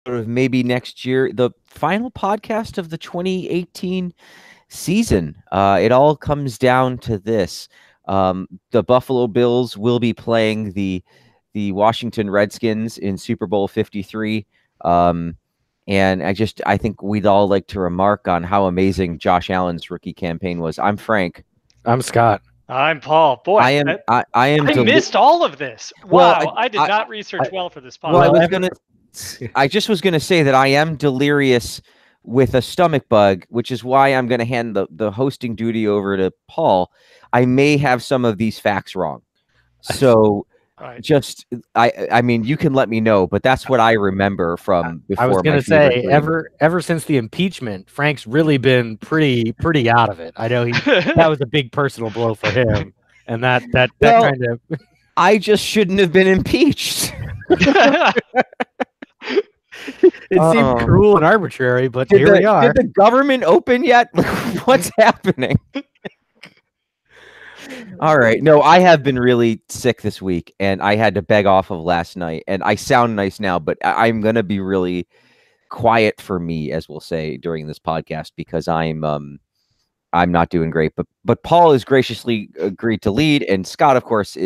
of maybe next year, the final podcast of the 2018 season. It all comes down to this. The Buffalo Bills will be playing the Washington Redskins in Super Bowl 53. And I think we'd all like to remark on how amazing Josh Allen's rookie campaign was. I'm Frank. I'm Scott. I'm Paul. Boy, I missed all of this. Well, wow, I did not research well for this podcast. Well, I just was gonna say that I am delirious with a stomach bug, which is why I'm gonna hand the hosting duty over to Paul. I may have some of these facts wrong, so Right. I mean, you can let me know, but that's what I remember from before. I was going to say, ever since the impeachment, Frank's really been pretty out of it. I know that was a big personal blow for him, and that kind of. I just shouldn't have been impeached. It seemed cruel and arbitrary, but here we are. Did the government open yet? What's happening? All right. No, I have been really sick this week, and I had to beg off of last night. And I sound nice now, but I'm going to be really quiet for me, as we'll say, during this podcast because I'm not doing great. But Paul has graciously agreed to lead, and Scott, of course,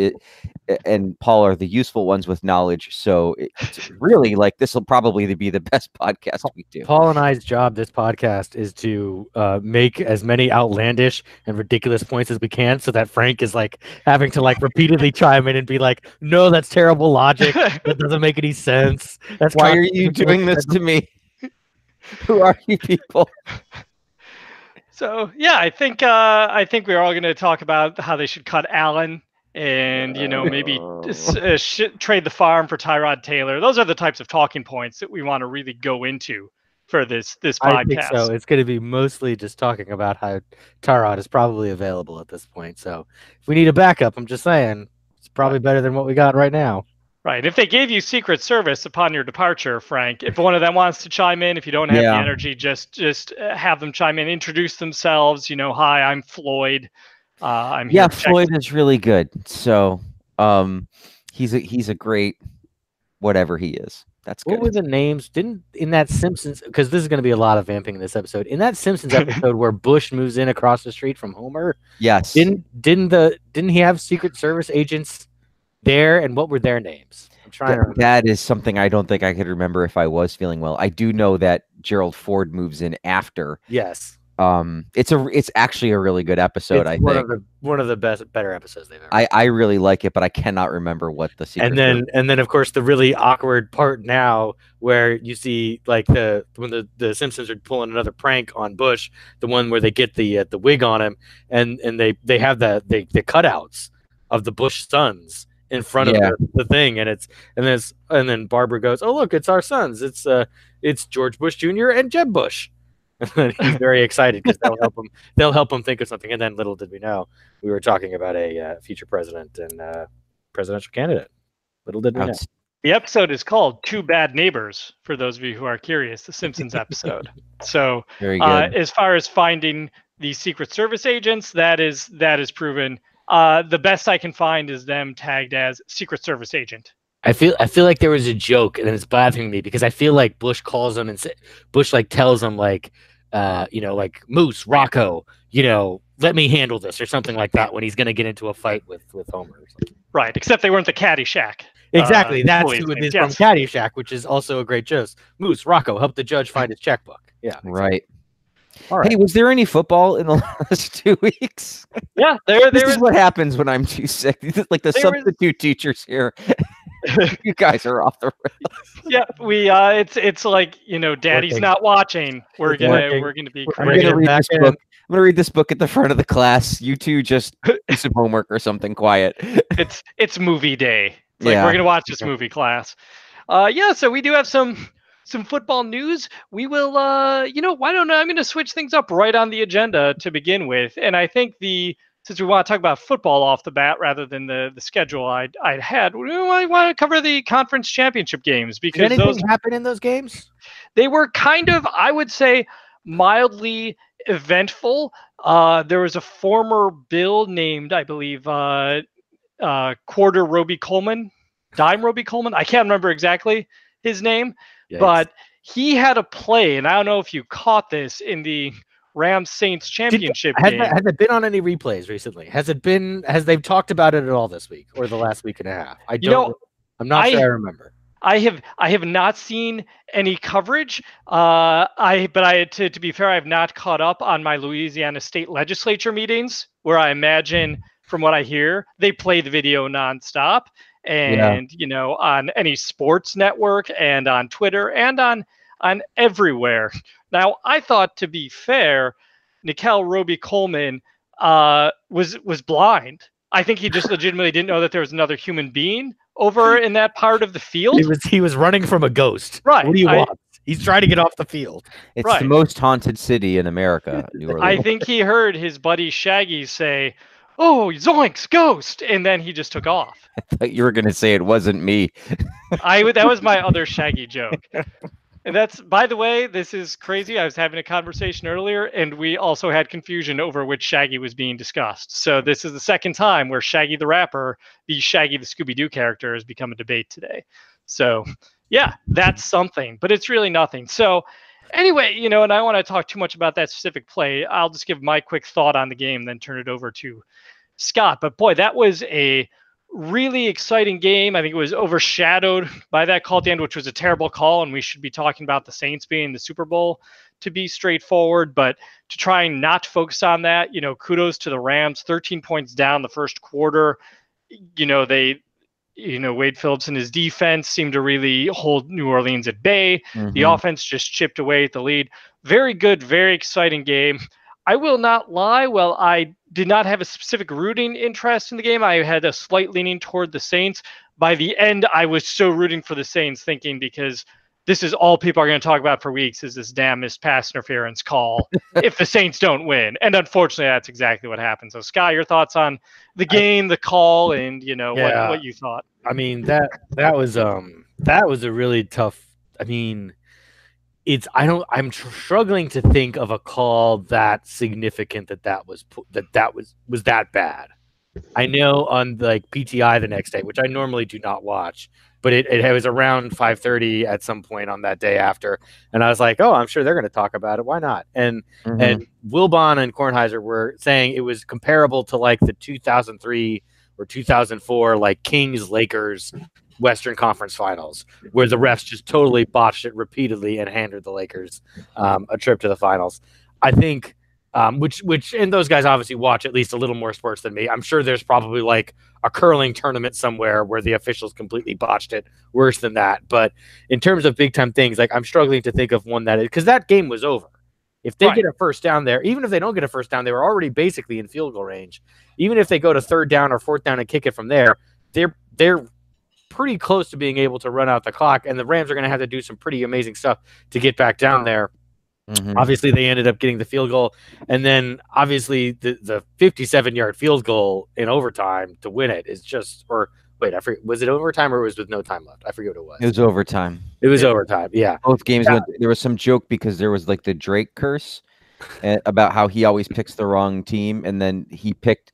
and Paul are the useful ones with knowledge. So it's really, like, this will probably be the best podcast we do. Paul and I's job this podcast is to make as many outlandish and ridiculous points as we can, so that Frank is like having to like repeatedly chime in and be like, "No, that's terrible logic. That doesn't make any sense. That's why are you doing this to me? Who are you people?" So yeah, I think we're all going to talk about how they should cut Allen, and maybe trade the farm for Tyrod Taylor. Those are the types of talking points that we want to really go into for this podcast. I think so. It's going to be mostly just talking about how Tyrod is probably available at this point. So if we need a backup, I'm just saying it's probably better than what we got right now. Right. If they gave you Secret Service upon your departure, Frank, if one of them wants to chime in, if you don't have the energy, just have them chime in, introduce themselves. Hi, I'm Floyd. I'm here. Yeah, Floyd is really good. So he's a great whatever he is. That's good. What were the names? In that Simpsons, because this is going to be a lot of vamping in this episode. In that Simpsons episode where Bush moves in across the street from Homer, yes, didn't he have Secret Service agents there, and what were their names? I'm trying to remember. That is something I don't think I could remember if I was feeling well. I do know that Gerald Ford moves in after. Yes. It's actually a really good episode. I think one of the better episodes they've ever. I really like it, but I cannot remember what the secret. And then of course the really awkward part now where you see like when the Simpsons are pulling another prank on Bush, the one where they get the wig on him, and they have the cutouts of the Bush sons in front of the thing, and then Barbara goes, "Oh look, it's our sons. It's George Bush Jr. and Jeb Bush." And he's very excited because they'll help him think of something. And then little did we know we were talking about a future president and presidential candidate. Little did we know. The episode is called "Two Bad Neighbors." For those of you who are curious, the Simpsons episode. So as far as finding the Secret Service agents, that is proven. The best I can find is them tagged as Secret Service agent. I feel like there was a joke, and it's bothering me because I feel like Bush calls them and Bush like tells them like Moose, Rocco, let me handle this or something like that when he's going to get into a fight with Homer or something. Right, except they weren't the Caddyshack. Exactly, that's who it is from Caddyshack, which is also a great joke. Moose, Rocco, help the judge find his checkbook. Yeah, exactly. Right. All right. Hey, was there any football in the last 2 weeks? Yeah, this is what happens when I'm too sick. Like the substitute teachers here. You guys are off the rails. Yeah, we it's like Daddy's not watching. We're gonna be. I'm gonna read this book. I'm gonna read this book at the front of the class. You two just do some homework or something quiet. It's movie day. It's like we're gonna watch this movie, class. So we do have some football news. We will why don't I'm gonna switch things up right on the agenda to begin with, and I think since we want to talk about football off the bat rather than the schedule I had, I want to cover the conference championship games because did anything happen in those games? They were kind of, I would say, mildly eventful. There was a former Bill named, I believe, Quarter Roby Coleman, Dime Roby Coleman. I can't remember exactly. his name, Yikes. but he had a play, and I don't know if you caught this in the Rams Saints championship game. Has it been on any replays recently? Has they've talked about it at all this week or the last week and a half? I'm not sure I remember. I have not seen any coverage. To be fair, I have not caught up on my Louisiana state legislature meetings, where I imagine, from what I hear, they play the video nonstop, and on any sports network and on Twitter and on everywhere. Now, I thought, to be fair, Nickell Robey-Coleman was blind. I think he just legitimately didn't know that there was another human being over in that part of the field. He was running from a ghost. Right. What do you want? He's trying to get off the field. It's the most haunted city in America, New Orleans. I think he heard his buddy Shaggy say, "Oh, zoinks, ghost," and then he just took off. I thought you were going to say it wasn't me. That was my other Shaggy joke. And that's, by the way, this is crazy. I was having a conversation earlier, and we also had confusion over which Shaggy was being discussed. So this is the second time where Shaggy the rapper be Shaggy the Scooby-Doo character has become a debate today. So, yeah, that's something, but it's really nothing. So anyway, and I don't want to talk too much about that specific play. I'll just give my quick thought on the game, then turn it over to Scott. But boy, that was a really exciting game. I think it was overshadowed by that call at the end, which was a terrible call, and we should be talking about the Saints being the Super Bowl, to be straightforward. But to try and not focus on that, kudos to the Rams. 13 points down the first quarter. Wade Phillips and his defense seemed to really hold New Orleans at bay. Mm-hmm. The offense just chipped away at the lead. Very good, very exciting game. I will not lie. Well, I did not have a specific rooting interest in the game. I had a slight leaning toward the Saints. By the end, I was so rooting for the Saints, thinking, because this is all people are going to talk about for weeks, is this damn missed pass interference call if the Saints don't win. And unfortunately, that's exactly what happened. So, Scott, your thoughts on the game, the call, and what you thought? I mean, that was a really tough. I mean, I'm struggling to think of a call that significant that was that bad. I know on like PTI the next day, which I normally do not watch, but it was around 5:30 at some point on that day after, and I was like, oh, I'm sure they're going to talk about it. Why not? And Wilbon and Kornheiser were saying it was comparable to like the 2003 or 2004 like Kings Lakers Western Conference Finals, where the refs just totally botched it repeatedly and handed the Lakers a trip to the finals. I think, which and those guys obviously watch at least a little more sports than me. I'm sure there's probably like a curling tournament somewhere where the officials completely botched it worse than that. But in terms of big time things, like I'm struggling to think of one that is, because that game was over. If they get a first down there, even if they don't get a first down, they were already basically in field goal range. Even if they go to third down or fourth down and kick it from there, they're pretty close to being able to run out the clock, and the Rams are going to have to do some pretty amazing stuff to get back down there. Mm-hmm. Obviously, they ended up getting the field goal, and then obviously the 57-yard field goal in overtime to win it is just, or wait, I forget, was it overtime or was it with no time left? I forget what it was. It was overtime. It was overtime, yeah. Both games, there was some joke because there was like the Drake curse about how he always picks the wrong team, and then he picked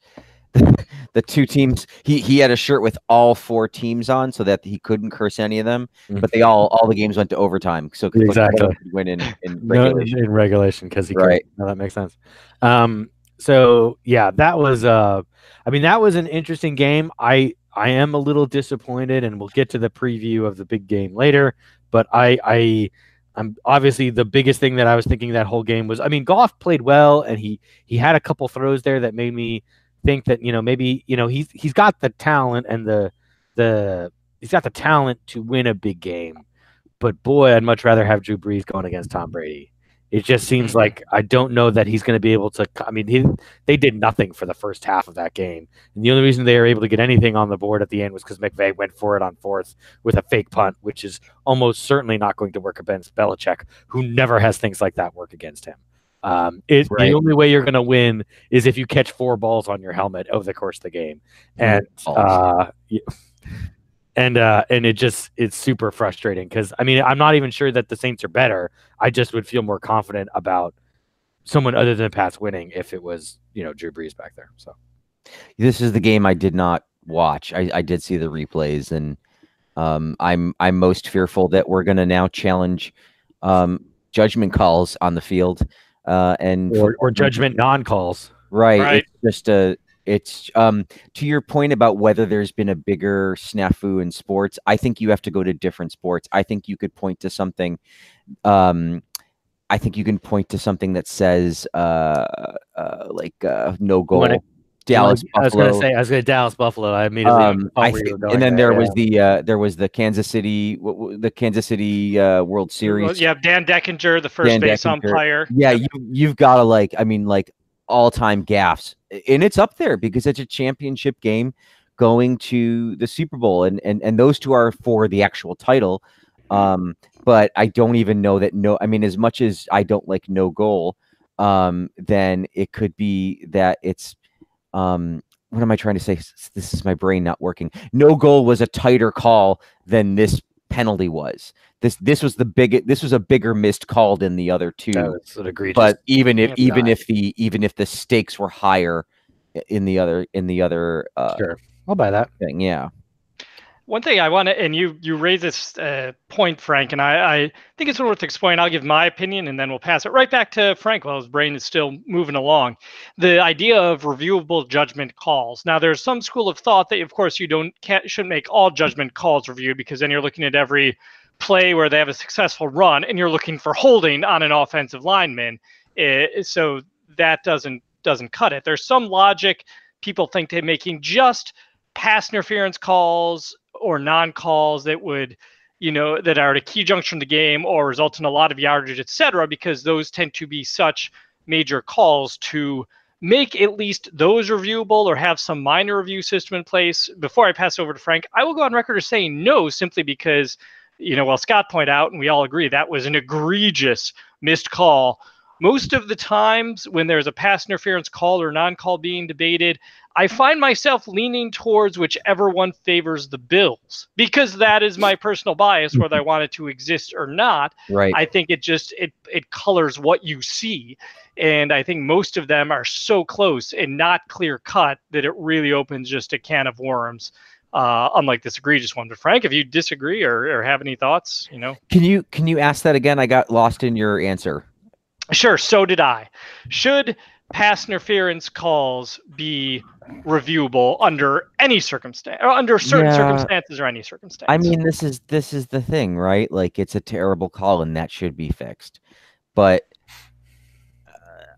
the two teams. He had a shirt with all four teams on so that he couldn't curse any of them, but they all the games went to overtime. So exactly win in regulation. In regulation, because he right. No, that makes sense. So yeah, that was that was an interesting game. I am a little disappointed, and we'll get to the preview of the big game later. But I'm obviously the biggest thing that I was thinking that whole game was, Goff played well, and he had a couple throws there that made me think that maybe he's got the talent and he's got the talent to win a big game, but boy, I'd much rather have Drew Brees going against Tom Brady. It just seems like I don't know that he's going to be able to. They did nothing for the first half of that game, and the only reason they were able to get anything on the board at the end was because McVay went for it on fourth with a fake punt, which is almost certainly not going to work against Belichick, who never has things like that work against him. The only way you're going to win is if you catch 4 balls on your helmet over the course of the game, and it's super frustrating because I'm not even sure that the Saints are better. I just would feel more confident about someone other than Pats winning if it was Drew Brees back there. So this is the game I did not watch. I did see the replays, and I'm most fearful that we're going to now challenge judgment calls on the field and or judgment non-calls. Right. It's just it's to your point about whether there's been a bigger snafu in sports. I think you have to go to different sports. I think you could point to something. I think you can point to something that says like no goal. Dallas Buffalo. I was going to Dallas Buffalo. I immediately and then there was the Kansas City World Series. Yeah, Dan Deckinger, the first base umpire. Yeah, you've got to like all-time gaffes, and it's up there because it's a championship game going to the Super Bowl, and those two are for the actual title. But I don't even know that as much as I don't like no goal, then it could be that it's what am I trying to say? This is my brain not working. No goal was a tighter call than this penalty was. This was a bigger missed call than the other two. That's egregious. But even if the stakes were higher in the other sure, I'll buy that thing. Yeah. One thing I want to, and you raise this point, Frank, and I think it's worth explaining. I'll give my opinion, and then we'll pass it right back to Frank while his brain is still moving along. The idea of reviewable judgment calls. Now, there's some school of thought that, of course, shouldn't make all judgment calls reviewed, because then you're looking at every play where they have a successful run, and you're looking for holding on an offensive lineman. So that doesn't cut it. There's some logic. People think they're making just pass interference calls or non-calls that would, that are at a key juncture in the game or result in a lot of yardage, etc., because those tend to be such major calls to make at least those reviewable or have some minor review system in place. Before I pass over to Frank, I will go on record as saying no, simply because, while Scott pointed out, and we all agree, that was an egregious missed call. Most of the times when there's a pass interference call or non-call being debated, I find myself leaning towards whichever one favors the Bills, because that is my personal bias, whether I want it to exist or not. Right. I think it colors what you see. And I think most of them are so close and not clear cut that it really opens just a can of worms, unlike this egregious one. But Frank, if you disagree or have any thoughts, Can you ask that again? I got lost in your answer. Sure, so did I. Should pass interference calls be reviewable under any circumstance, or under certain circumstances, or any circumstance? I mean, this is the thing, right? Like, it's a terrible call, and that should be fixed. But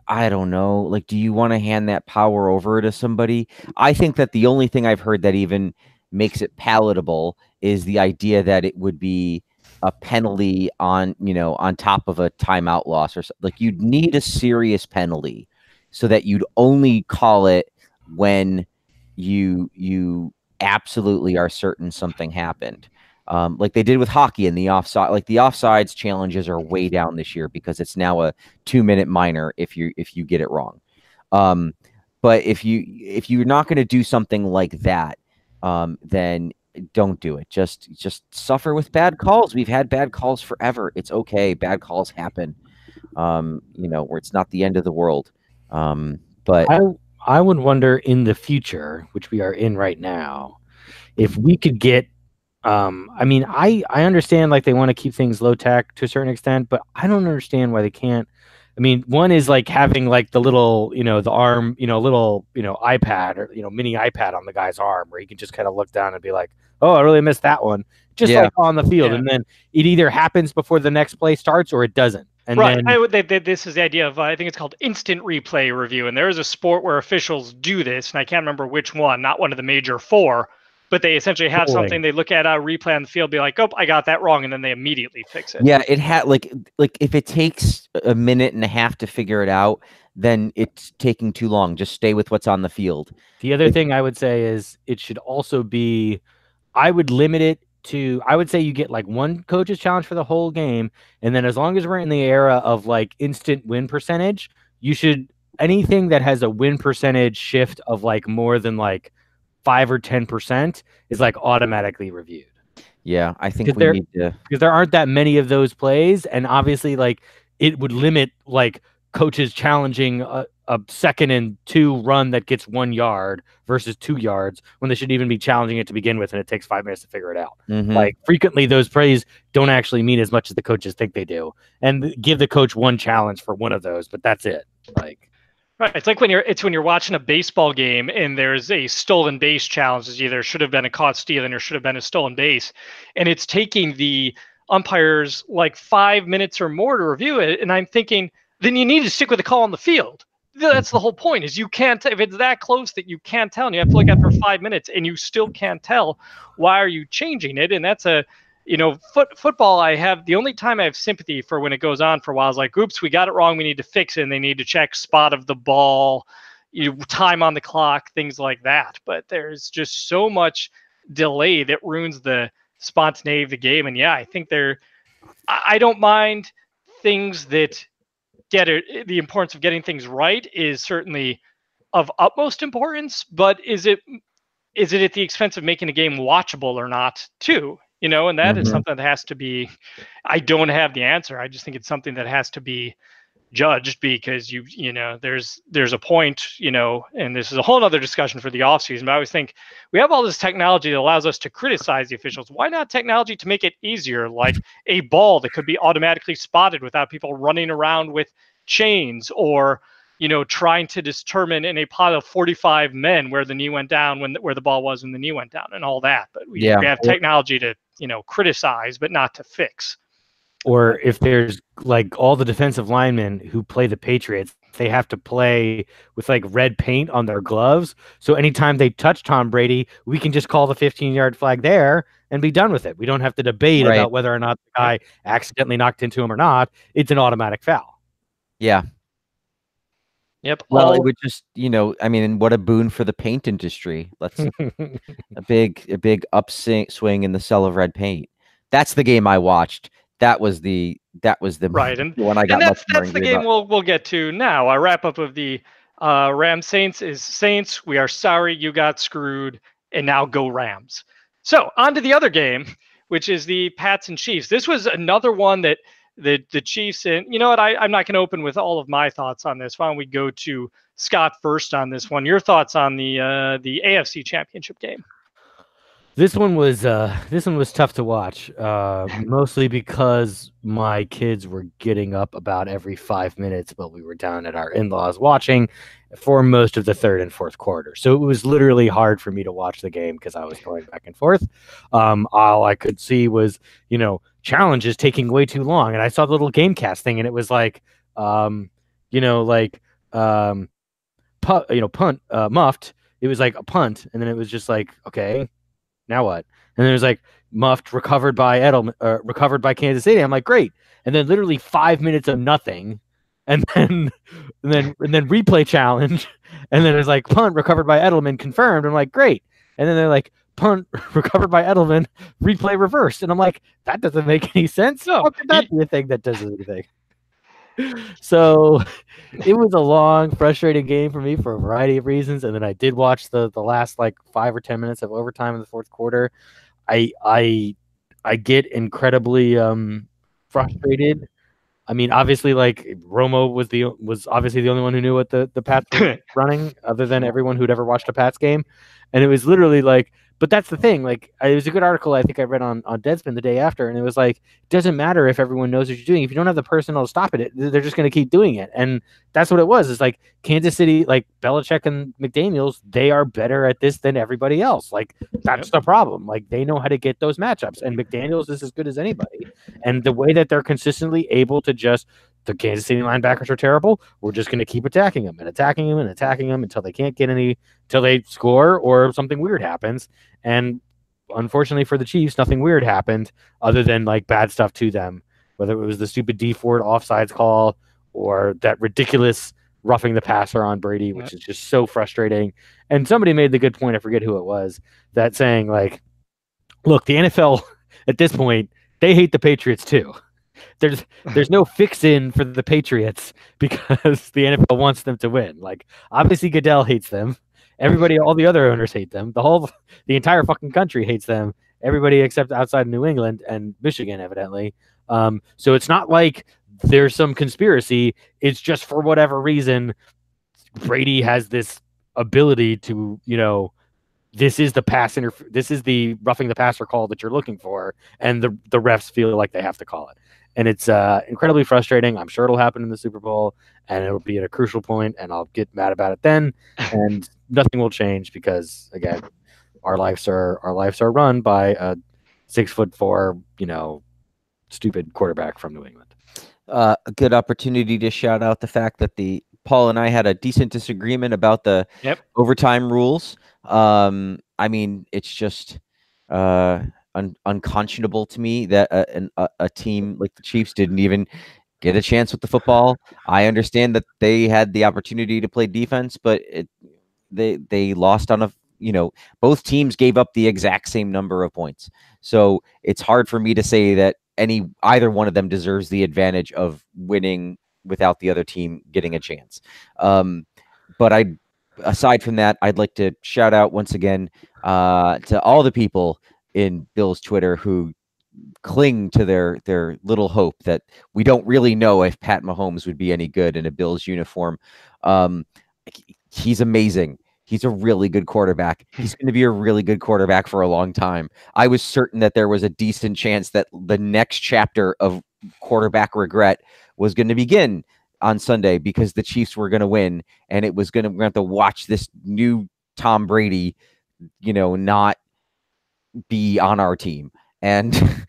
I don't know. Like, do you want to hand that power over to somebody? I think that the only thing I've heard that even makes it palatable is the idea that it would be a penalty on top of a timeout loss, or like you'd need a serious penalty so that you'd only call it when you absolutely are certain something happened. Like they did with hockey in the offside. Like the offsides challenges are way down this year because it's now a 2-minute minor if you get it wrong. But if you're not going to do something like that, then don't do it. Just suffer with bad calls. We've had bad calls forever. It's okay. Bad calls happen. Where it's not the end of the world. But I would wonder in the future, which we are in right now, if we could get. I understand like they want to keep things low tech to a certain extent, but I don't understand why they can't. I mean, one is like having like the little, the arm, little, iPad or, mini iPad on the guy's arm where you can just kind of look down and be like, oh, I really missed that one. Just like on the field. Yeah. And then it either happens before the next play starts or it doesn't. And then, this is the idea of, I think it's called instant replay review. And there is a sport where officials do this. And I can't remember which one, not one of the major four. But they essentially have something they look at a replay on the field, be like, "Oh, I got that wrong," and then they immediately fix it. Yeah, it had like if it takes a minute and a half to figure it out, then it's taking too long. Just stay with what's on the field. The other thing I would say is it should also be, I would limit it to, I would say you get like one coach's challenge for the whole game, and then as long as we're in the era of like instant win percentage, you should, anything that has a win percentage shift of like more than like 5 or 10% is like automatically reviewed. Yeah, I think we need to, because there aren't that many of those plays, and obviously like it would limit like coaches challenging a 2nd and 2 run that gets 1 yard versus 2 yards when they should even be challenging it to begin with, and it takes 5 minutes to figure it out. Like, frequently those plays don't actually mean as much as the coaches think they do, and give the coach one challenge for one of those, but that's it. Like, right, it's like when you're watching a baseball game and there's a stolen base challenge. It's either should have been a caught stealing or should have been a stolen base, and it's taking the umpires like 5 minutes or more to review it. And I'm thinking, then you need to stick with the call on the field. That's the whole point, is you can't, if it's that close that you can't tell, and you have to look at it for 5 minutes and you still can't tell, why are you changing it? And that's football, I have, the only time I have sympathy for when it goes on for a while is like, oops, we got it wrong, we need to fix it, and they need to check spot of the ball, time on the clock, things like that. But there's just so much delay that ruins the spontaneity of the game. And yeah, I think I don't mind things that get it. The importance of getting things right is certainly of utmost importance, but is it at the expense of making a game watchable or not too? And that is something that has to be, I don't have the answer. I just think it's something that has to be judged, because there's a point, and this is a whole other discussion for the offseason, but I always think we have all this technology that allows us to criticize the officials. Why not technology to make it easier, like a ball that could be automatically spotted without people running around with chains, or trying to determine in a pile of 45 men where the knee went down, where the ball was when the knee went down, and all that. But we have technology to criticize, but not to fix. Or if there's like all the defensive linemen who play the Patriots, they have to play with like red paint on their gloves. So anytime they touch Tom Brady, we can just call the 15-yard flag there and be done with it. We don't have to debate about whether or not the guy accidentally knocked into him or not. It's an automatic foul. Yeah. Yep. Well, it would just, what a boon for the paint industry. Let's a big upswing in the sell of red paint. That's the game I watched. That was the right, and one I got. And that's the game we'll get to now. Our wrap up of the Rams Saints is Saints. We are sorry you got screwed, and now go Rams. So on to the other game, which is the Pats and Chiefs. This was another one that the Chiefs, and you know what? I'm not going to open with all of my thoughts on this. Why don't we go to Scott first on this one? Your thoughts on the AFC Championship game? This one was tough to watch, mostly because my kids were getting up about every 5 minutes while we were down at our in-laws watching for most of the third and fourth quarter. So it was literally hard for me to watch the game because I was going back and forth. All I could see was, challenges taking way too long. And I saw the little Gamecast thing, and it was like, punt, muffed. It was like a punt, and then it was just like, okay, now what? And then it was like muffed, recovered by Edelman, recovered by Kansas City. I'm like, great. And then literally 5 minutes of nothing, and then replay challenge, and then it's like punt recovered by Edelman confirmed. I'm like, great. And then they're like punt recovered by Edelman, replay reversed, and I'm like, that doesn't make any sense. No, how could that be a thing that does anything? So it was a long, frustrating game for me for a variety of reasons. And then I did watch the last like 5 or 10 minutes of overtime in the fourth quarter. I get incredibly frustrated. I mean, obviously, like Romo was obviously the only one who knew what the Pats were running, other than everyone who'd ever watched a Pats game. And it was literally like, but that's the thing. Like, it was a good article I think I read on Deadspin the day after, and it was like, it doesn't matter if everyone knows what you're doing. If you don't have the personnel to stop it, they're just going to keep doing it. And that's what it was. It's like Kansas City, like Belichick and McDaniels, they are better at this than everybody else. Like, that's the problem. Like, they know how to get those matchups, and McDaniels is as good as anybody. And the way that they're consistently able to just, the Kansas City linebackers are terrible, we're just going to keep attacking them and attacking them and attacking them until they can't get any, until they score or something weird happens. And unfortunately for the Chiefs, nothing weird happened other than like bad stuff to them, whether it was the stupid D Ford offsides call or that ridiculous roughing the passer on Brady, which is just so frustrating. And somebody made the good point, I forget who it was, that saying like, look, the NFL at this point, they hate the Patriots too. There's no fix-in for the Patriots because the NFL wants them to win. Like, obviously Goodell hates them. Everybody, all the other owners hate them. The entire fucking country hates them. Everybody except outside New England and Michigan, evidently. So it's not like there's some conspiracy. It's just for whatever reason, Brady has this ability to, this is the roughing the passer call that you're looking for, and the refs feel like they have to call it. And it's incredibly frustrating. I'm sure it'll happen in the Super Bowl, and it'll be at a crucial point, and I'll get mad about it then, and nothing will change because, again, our lives are run by a 6'4", stupid quarterback from New England. A good opportunity to shout out the fact that Paul and I had a decent disagreement about the overtime rules. I mean, it's just unconscionable to me that a team like the Chiefs didn't even get a chance with the football. I understand that they had the opportunity to play defense, but they lost on both teams gave up the exact same number of points. So it's hard for me to say that either one of them deserves the advantage of winning without the other team getting a chance. But aside from that, I'd like to shout out once again to all the people in Bill's Twitter who cling to their little hope that we don't really know if Pat Mahomes would be any good in a Bills uniform. He's amazing. He's a really good quarterback. He's going to be a really good quarterback for a long time. I was certain that there was a decent chance that the next chapter of quarterback regret was going to begin on Sunday because the Chiefs were going to win, and we're going to have to watch this new Tom Brady, not be on our team. And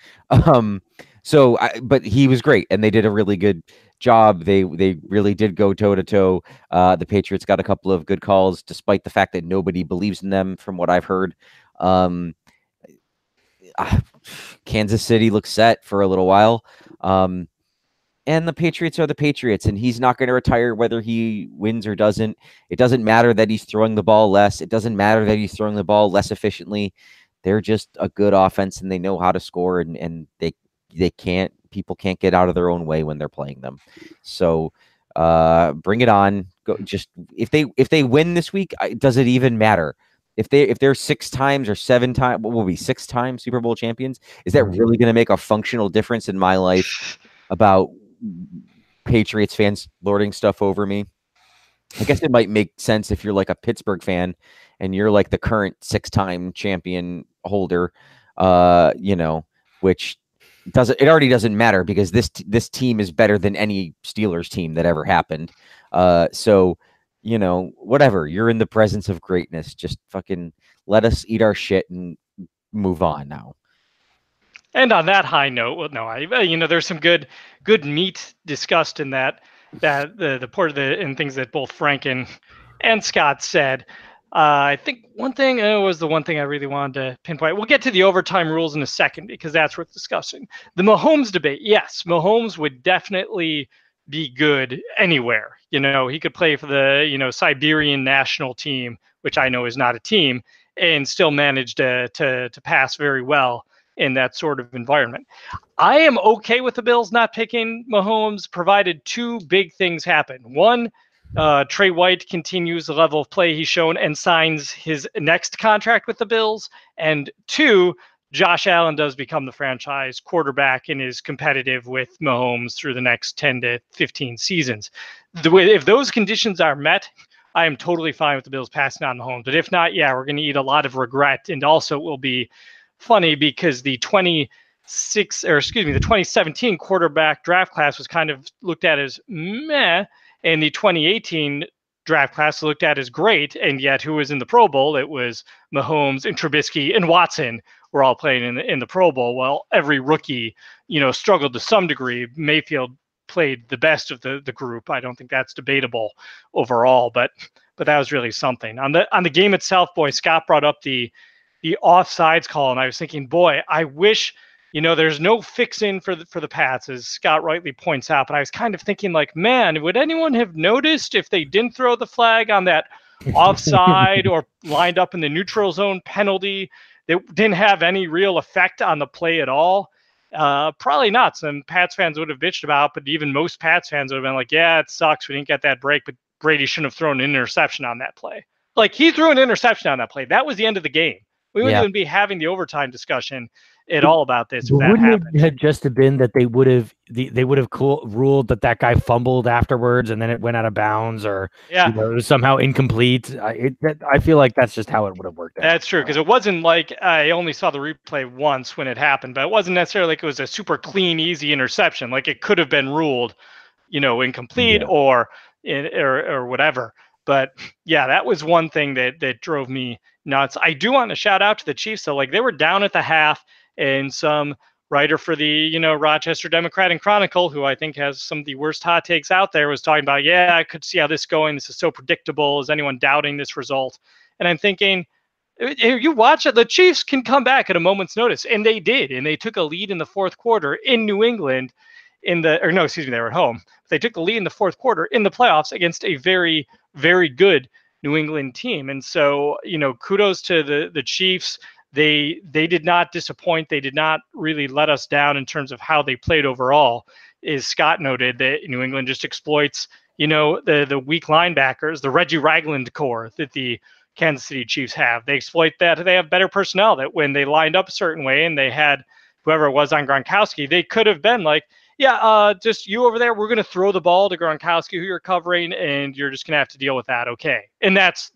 but he was great, and they did a really good job. They really did go toe to toe. The Patriots got a couple of good calls, despite the fact that nobody believes in them, from what I've heard. Kansas City looks set for a little while. And the Patriots are the Patriots, and he's not going to retire whether he wins or doesn't. It doesn't matter that he's throwing the ball less. It doesn't matter that he's throwing the ball less efficiently. They're just a good offense, and they know how to score, and people can't get out of their own way when they're playing them. So bring it on. Go, just if they win this week, does it even matter? If they're 6 times or 7 times, what will be 6 times Super Bowl champions? Is that really going to make a functional difference in my life about Patriots fans lording stuff over me? I guess it might make sense if you're like a Pittsburgh fan and you're like the current 6-time champion holder, which it already doesn't matter because this team is better than any Steelers team that ever happened. So, whatever, you're in the presence of greatness. Just fucking let us eat our shit and move on now. And on that high note, there's some good meat discussed in that the part of and things that both Frank and Scott said. I think one thing was the one thing I really wanted to pinpoint. We'll get to the overtime rules in a second because that's worth discussing. The Mahomes debate. Yes, Mahomes would definitely be good anywhere. He could play for the Siberian national team, which I know is not a team, and still manage to pass very well in that sort of environment. I am okay with the Bills not picking Mahomes, provided 2 big things happen. One, Trey White continues the level of play he's shown and signs his next contract with the Bills. And 2, Josh Allen does become the franchise quarterback and is competitive with Mahomes through the next 10 to 15 seasons. If those conditions are met, I am totally fine with the Bills passing on Mahomes. But if not, we're going to eat a lot of regret. And also it will be funny because the 2017 quarterback draft class was kind of looked at as meh, and the 2018 draft class looked at as great, and yet who was in the Pro Bowl? It was Mahomes and Trubisky and Watson were all playing in the Pro Bowl. Well, every rookie, struggled to some degree. Mayfield played the best of the group. I don't think that's debatable overall, but that was really something. On the game itself, boy, Scott brought up the offsides call, and I was thinking, boy, I wish, there's no fixing for the Pats, as Scott rightly points out. But I was kind of thinking, like, man, would anyone have noticed if they didn't throw the flag on that offside or lined up in the neutral zone penalty that didn't have any real effect on the play at all? Probably not. Some Pats fans would have bitched about, but even most Pats fans would have been like, yeah, it sucks. We didn't get that break, but Brady shouldn't have thrown an interception on that play. Like, he threw an interception on that play. That was the end of the game. We wouldn't even be having the overtime discussion at all about this if that Wouldn't happened. it have just been that they would have ruled that guy fumbled afterwards and then it went out of bounds, or it was somehow incomplete? I feel like that's just how it would have worked out. That's true, because it wasn't like I only saw the replay once when it happened, but it wasn't necessarily like it was a super clean, easy interception. Like it could have been ruled, incomplete or whatever. But yeah, that was one thing that drove me nuts. I do want to shout out to the Chiefs, though. Like they were down at the half, and some writer for the Rochester Democrat and Chronicle, who I think has some of the worst hot takes out there, was talking about, I could see how this going. This is so predictable. Is anyone doubting this result? And I'm thinking, you watch it. The Chiefs can come back at a moment's notice, and they did. And they took a lead in the fourth quarter in New England. They were at home. They took the lead in the fourth quarter in the playoffs against a very, very good New England team. And so, kudos to the Chiefs. They did not disappoint. They did not really let us down in terms of how they played overall. As Scott noted, that New England just exploits, the weak linebackers, the Reggie Ragland core that the Kansas City Chiefs have. They exploit that. They have better personnel that when they lined up a certain way and they had whoever it was on Gronkowski, they could have been like, just you over there. We're going to throw the ball to Gronkowski, who you're covering, and you're just going to have to deal with that. Okay. And that's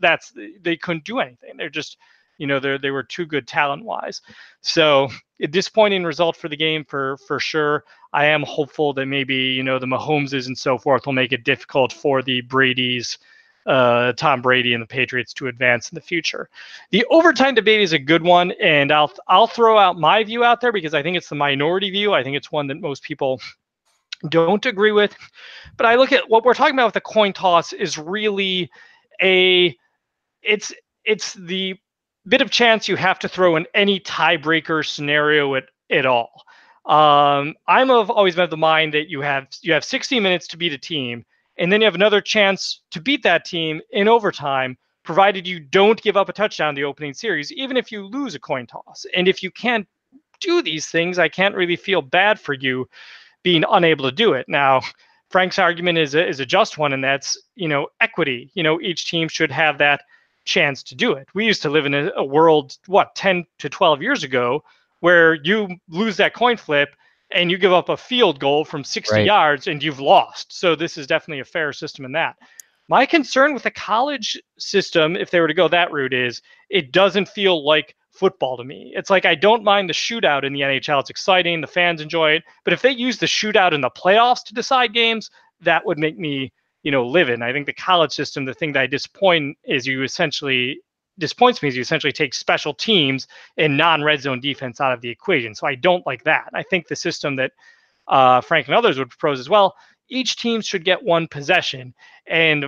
they couldn't do anything. They're just, they were too good talent-wise. So a disappointing result for the game for sure. I am hopeful that maybe, the Mahomeses and so forth will make it difficult for the Brady's, Tom Brady and the Patriots to advance in the future. The overtime debate is a good one, and I'll throw out my view out there because I think it's the minority view. I think it's one that most people don't agree with. But I look at what we're talking about with the coin toss is really it's the bit of chance you have to throw in any tiebreaker scenario at all. I've always been of the mind that you have 60 minutes to beat a team, and then you have another chance to beat that team in overtime, provided you don't give up a touchdown in the opening series, even if you lose a coin toss. And if you can't do these things, I can't really feel bad for you being unable to do it. Now, Frank's argument is a just one, and that's, equity. Each team should have that chance to do it. We used to live in a world, 10 to 12 years ago, where you lose that coin flip and you give up a field goal from 60 yards and you've lost. So this is definitely a fair system in that. My concern with the college system, if they were to go that route, is it doesn't feel like football to me. It's like I don't mind the shootout in the NHL. It's exciting. The fans enjoy it. But if they use the shootout in the playoffs to decide games, that would make me, livid. I think the college system, the thing that disappoints me is you essentially take special teams and non-red zone defense out of the equation. So I don't like that. I think the system that Frank and others would propose as well, each team should get one possession. And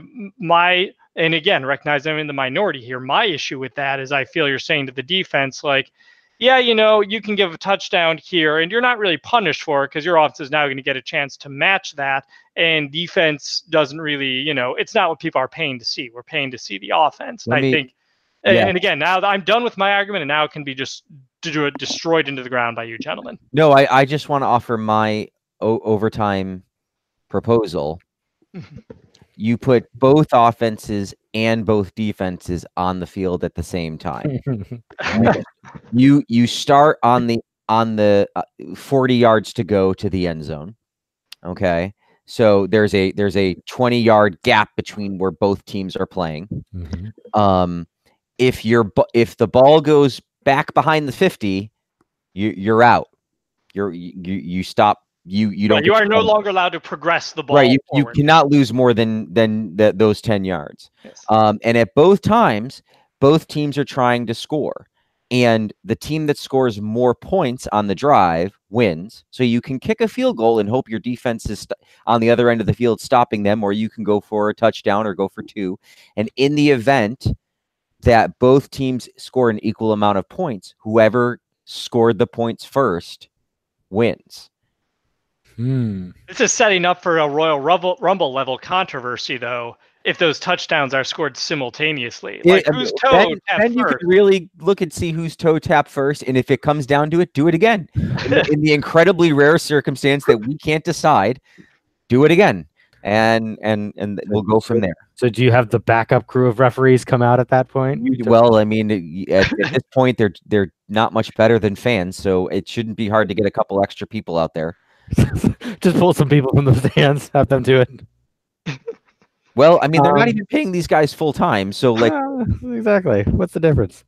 again, recognize I'm in the minority here. My issue with that is I feel you're saying to the defense, like, you can give a touchdown here and you're not really punished for it because your offense is now going to get a chance to match that. And defense doesn't really, it's not what people are paying to see. We're paying to see the offense. And again, now I'm done with my argument, and now it can be just destroyed into the ground by you gentlemen. No, I just want to offer my overtime proposal. You put both offenses and both defenses on the field at the same time. You start on the 40 yards to go to the end zone. Okay. So there's a 20-yard gap between where both teams are playing. Mm-hmm. If the ball goes back behind the 50, you're out. You stop. You don't. You are no longer allowed to progress the ball. Right. You cannot lose more than those 10 yards. Yes. And at both times, both teams are trying to score, and the team that scores more points on the drive wins. So you can kick a field goal and hope your defense is on the other end of the field stopping them, or you can go for a touchdown or go for two. And in the event that both teams score an equal amount of points, whoever scored the points first wins. This is setting up for a Royal Rumble level controversy, though, if those touchdowns are scored simultaneously. Like, whose toe tapped first? You can really look and see whose toe tapped first, and if it comes down to it, do it again. In the incredibly rare circumstance that we can't decide, do it again. and we'll go from there. So do you have the backup crew of referees come out at that point? Well, I mean, at this point, they're not much better than fans, so it shouldn't be hard to get a couple extra people out there. Just pull some people from the stands, have them do it. Well, I mean, they're not even paying these guys full time, so like exactly. What's the difference?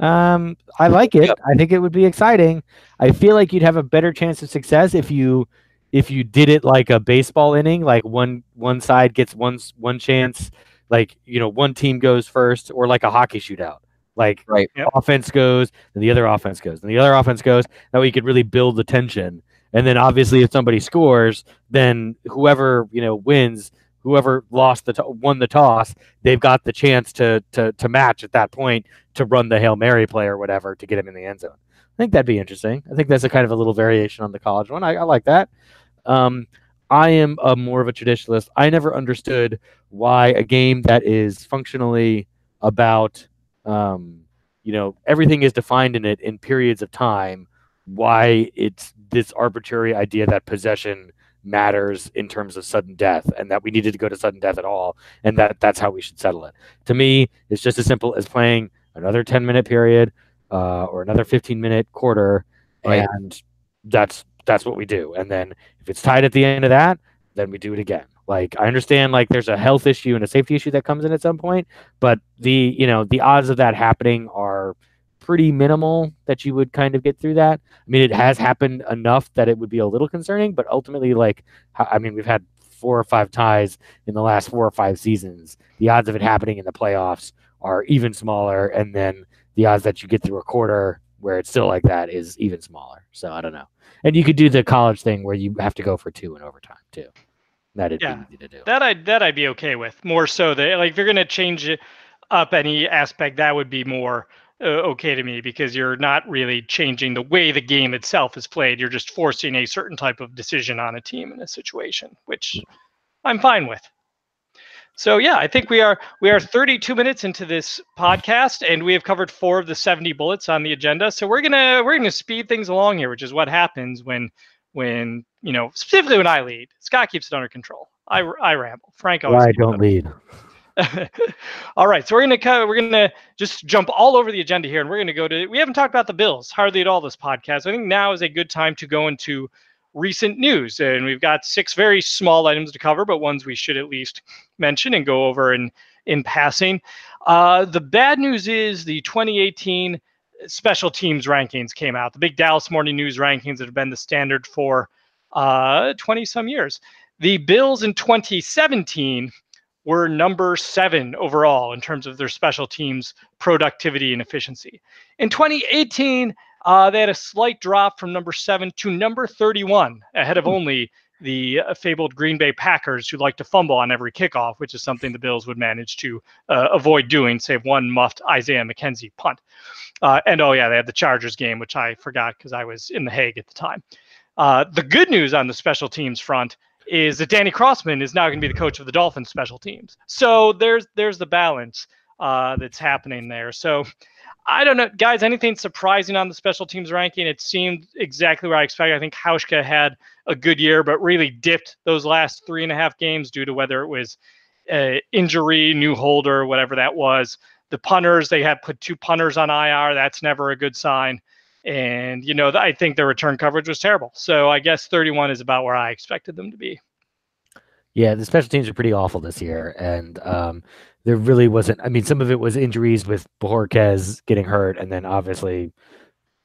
I like it. I think it would be exciting. I feel like you'd have a better chance of success if you did it like a baseball inning, like one side gets one chance, like one team goes first, or like a hockey shootout. Like offense goes, then the other offense goes, then the other offense goes. That way you could really build the tension. And then obviously if somebody scores, then whoever wins, whoever won the toss, they've got the chance to match at that point to run the Hail Mary play or whatever to get him in the end zone. I think that'd be interesting. I think that's a kind of a little variation on the college one. I like that. I am more of a traditionalist. I never understood why a game that is functionally about, everything is defined in it in periods of time, why it's this arbitrary idea that possession matters in terms of sudden death, and that we needed to go to sudden death at all, and that's how we should settle it. To me, it's just as simple as playing another 10-minute period or another 15-minute quarter, and that's what we do. And then if it's tied at the end of that, then we do it again. Like, I understand like there's a health issue and a safety issue that comes in at some point, but the odds of that happening are pretty minimal that you would kind of get through that. I mean, it has happened enough that it would be a little concerning, but ultimately, like, I mean, we've had 4 or 5 ties in the last 4 or 5 seasons. The odds of it happening in the playoffs are even smaller, and then the odds that you get through a quarter where it's still like that is even smaller. So I don't know. And you could do the college thing where you have to go for 2 in overtime too. That'd be easy to do. That I'd be okay with. More so that, like, if you're gonna change it up any aspect, that would be more okay to me, because you're not really changing the way the game itself is played. You're just forcing a certain type of decision on a team in a situation, which I'm fine with. So yeah, I think we are 32 minutes into this podcast, and we have covered 4 of the 70 bullets on the agenda. So we're gonna speed things along here, which is what happens when specifically when I lead. Scott keeps it under control. I ramble. Frank always. I don't lead. All right, so we're gonna just jump all over the agenda here, and we're gonna go to. We haven't talked about the Bills hardly at all this podcast. I think now is a good time to go into recent news, and we've got 6 very small items to cover, but ones we should at least mention and go over in passing. The bad news is the 2018 special teams rankings came out. The big Dallas Morning News rankings that have been the standard for 20 some years. The Bills in 2017 were number 7 overall in terms of their special teams productivity and efficiency. In 2018, they had a slight drop from number 7 to number 31, ahead of only the fabled Green Bay Packers, who like to fumble on every kickoff, which is something the Bills would manage to avoid doing, save one muffed Isaiah McKenzie punt. And they had the Chargers game, which I forgot because I was in The Hague at the time. The good news on the special teams front is that Danny Crossman is now going to be the coach of the Dolphins special teams. So there's the balance that's happening there. So I don't know, guys, anything surprising on the special teams ranking? It seemed exactly where I expected. I think Hauschka had a good year, but really dipped those last 3.5 games due to whether it was injury, new holder, whatever that was. The punters, they had put 2 punters on IR. That's never a good sign. And, I think their return coverage was terrible. So I guess 31 is about where I expected them to be. Yeah, the special teams are pretty awful this year. And there really wasn't, I mean, some of it was injuries with Bojorquez getting hurt. And then obviously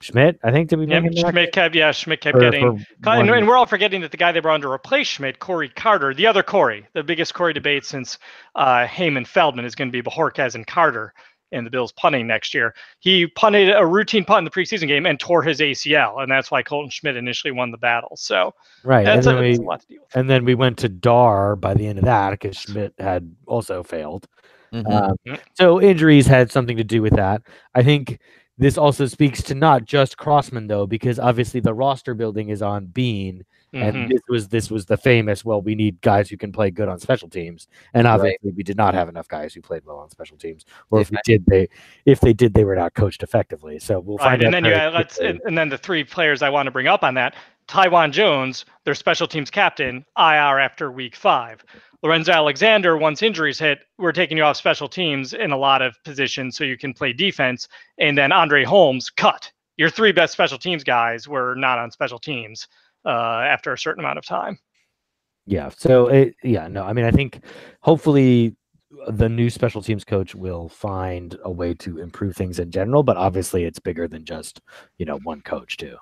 Schmidt, I think, did we bring him back? Schmidt kept getting, and we're all forgetting that the guy they brought on to replace Schmidt, Corey Carter, the other Corey, the biggest Corey debate since Heyman Feldman, is going to be Bojorquez and Carter in the Bills punting next year. He punted a routine punt in the preseason game and tore his ACL, and that's why Colton Schmidt initially won the battle. So that's a lot to deal with. And then we went to Dar by the end of that because Schmidt had also failed. Mm-hmm. So injuries had something to do with that. I think this also speaks to not just Crossman, though, because obviously the roster building is on Bean. And this was the famous, well, we need guys who can play good on special teams. And obviously we did not have enough guys who played well on special teams. Or if they did, they were not coached effectively. So we'll find out. And then and then the 3 players I want to bring up on that, Tywan Jones, their special teams captain, IR after week 5. Lorenzo Alexander, once injuries hit, we're taking you off special teams in a lot of positions so you can play defense. And then Andre Holmes, cut. Your 3 best special teams guys were not on special teams after a certain amount of time. Yeah. So, I mean, I think hopefully the new special teams coach will find a way to improve things in general, but obviously it's bigger than just, one coach too.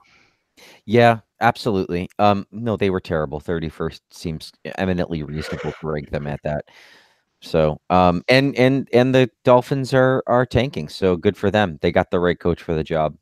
Yeah, absolutely. No, they were terrible. 31st seems eminently reasonable to rank them at that. So, and the Dolphins are tanking, so good for them. They got the right coach for the job.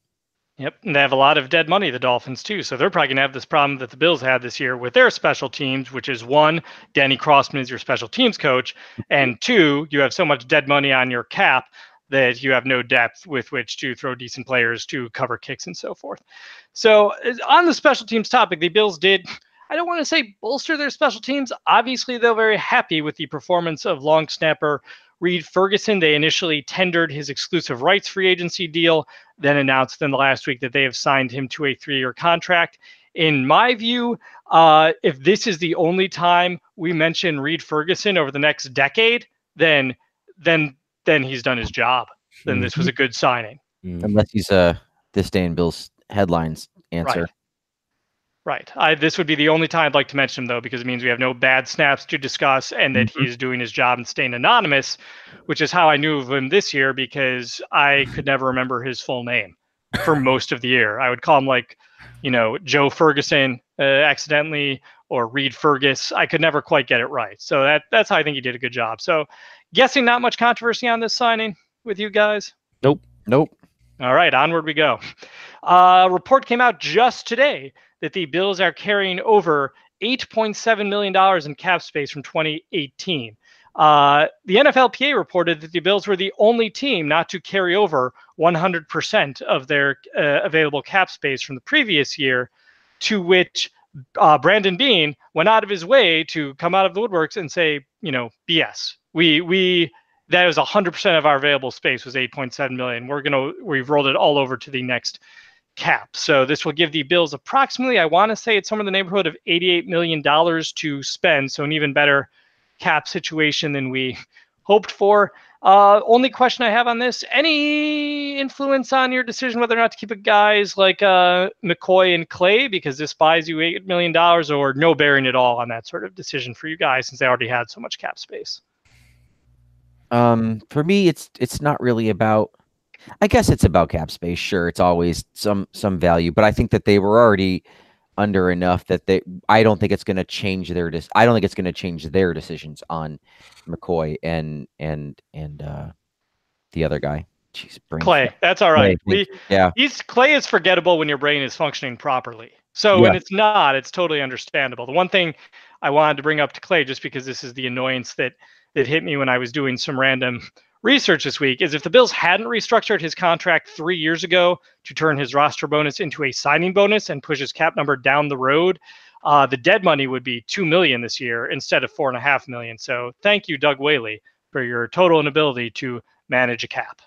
Yep, and they have a lot of dead money, the Dolphins, too. So they're probably going to have this problem that the Bills had this year with their special teams, which is 1, Danny Crossman is your special teams coach, and 2, you have so much dead money on your cap that you have no depth with which to throw decent players to cover kicks and so forth. So on the special teams topic, the Bills did, I don't want to say bolster their special teams. Obviously, they're very happy with the performance of long snapper Reed Ferguson. They initially tendered his exclusive rights free agency deal, then announced in the last week that they have signed him to a 3-year contract. In my view, if this is the only time we mention Reed Ferguson over the next decade, then he's done his job. Then this was a good signing. Unless he's this day in Bills headlines answer. Right. This would be the only time I'd like to mention him, though, because it means we have no bad snaps to discuss and that he's doing his job and staying anonymous, which is how I knew of him this year, because I could never remember his full name for most of the year. I would call him Joe Ferguson accidentally, or Reed Fergus. I could never quite get it right. So that's how I think he did a good job. So guessing not much controversy on this signing with you guys? Nope. All right, onward we go. A report came out just today that the Bills are carrying over $8.7 million in cap space from 2018. The NFLPA reported that the Bills were the only team not to carry over 100% of their available cap space from the previous year, to which Brandon Beane went out of his way to come out of the woodworks and say, BS. That was 100% of our available space was 8.7 million. We've rolled it all over to the next cap. So this will give the Bills approximately, I want to say it's somewhere in the neighborhood of $88 million to spend. So an even better cap situation than we hoped for. Only question I have on this, any influence on your decision whether or not to keep guys like McCoy and Clay, because this buys you $8 million, or no bearing at all on that sort of decision for you guys since they already had so much cap space? For me, it's not really about, I guess it's about cap space. Sure, it's always some value, but I think that they were already under enough that I don't think it's going to change their I don't think it's going to change their decisions on McCoy and the other guy. Jeez, Clay. That's all right. Yeah. Clay is forgettable when your brain is functioning properly. So when it's not, it's totally understandable. The one thing I wanted to bring up to Clay, just because this is the annoyance that hit me when I was doing some random research this week, is if the Bills hadn't restructured his contract 3 years ago to turn his roster bonus into a signing bonus and push his cap number down the road, the dead money would be $2 million this year instead of $4.5 million. So thank you, Doug Whaley, for your total inability to manage a cap.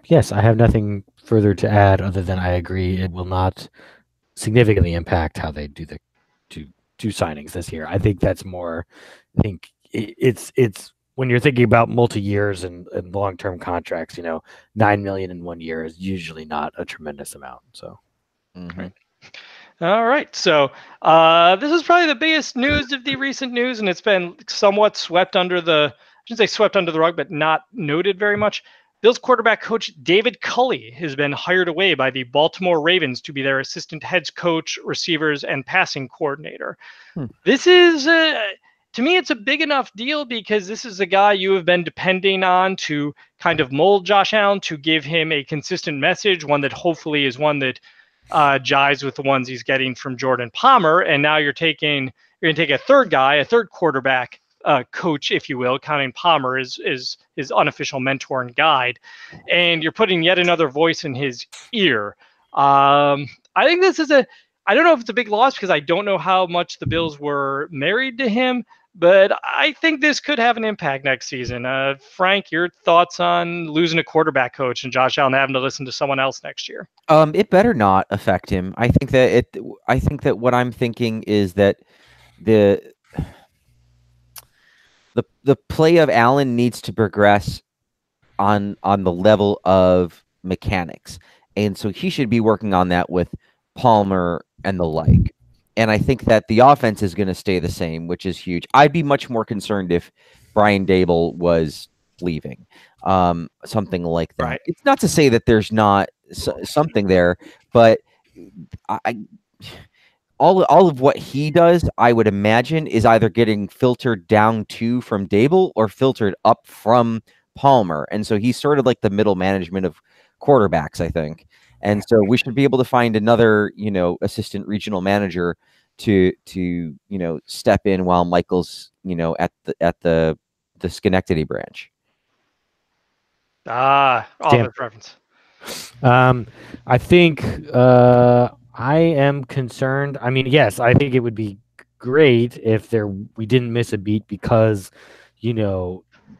Yes, I have nothing further to add other than I agree it will not significantly impact how they do the two signings this year. I think that's more. I think it's when you're thinking about multi-years and long-term contracts, $9 million in 1 year is usually not a tremendous amount. So, Right. All right. So this is probably the biggest news of the recent news, and it's been somewhat swept under the. I shouldn't say swept under the rug, but not noted very much. Bills quarterback coach David Culley has been hired away by the Baltimore Ravens to be their assistant head coach, receivers, and passing coordinator. This is, to me, it's a big enough deal because this is a guy you have been depending on to kind of mold Josh Allen, to give him a consistent message, one that hopefully is one that jives with the ones he's getting from Jordan Palmer. And now you're going to take a third quarterback coach, if you will, counting Palmer is his unofficial mentor and guide, and you're putting yet another voice in his ear. I think this is I don't know if it's a big loss because I don't know how much the Bills were married to him, But I think this could have an impact next season. Frank, your thoughts on losing a quarterback coach and Josh Allen having to listen to someone else next year? It better not affect him. I think that what I'm thinking is that the play of Allen needs to progress on the level of mechanics. And so he should be working on that with Palmer and the like. And I think that the offense is going to stay the same, which is huge. I'd be much more concerned if Brian Daboll was leaving, something like that. Right. It's not to say that there's not something there, but all of what he does, I would imagine, is either getting filtered down to from Daboll or filtered up from Palmer. And so he's sort of like the middle management of quarterbacks, I think. And so we should be able to find another, assistant regional manager to step in while Michael's, at the Schenectady branch. Oliver preference. I think I am concerned. I mean, yes, I think it would be great if we didn't miss a beat because,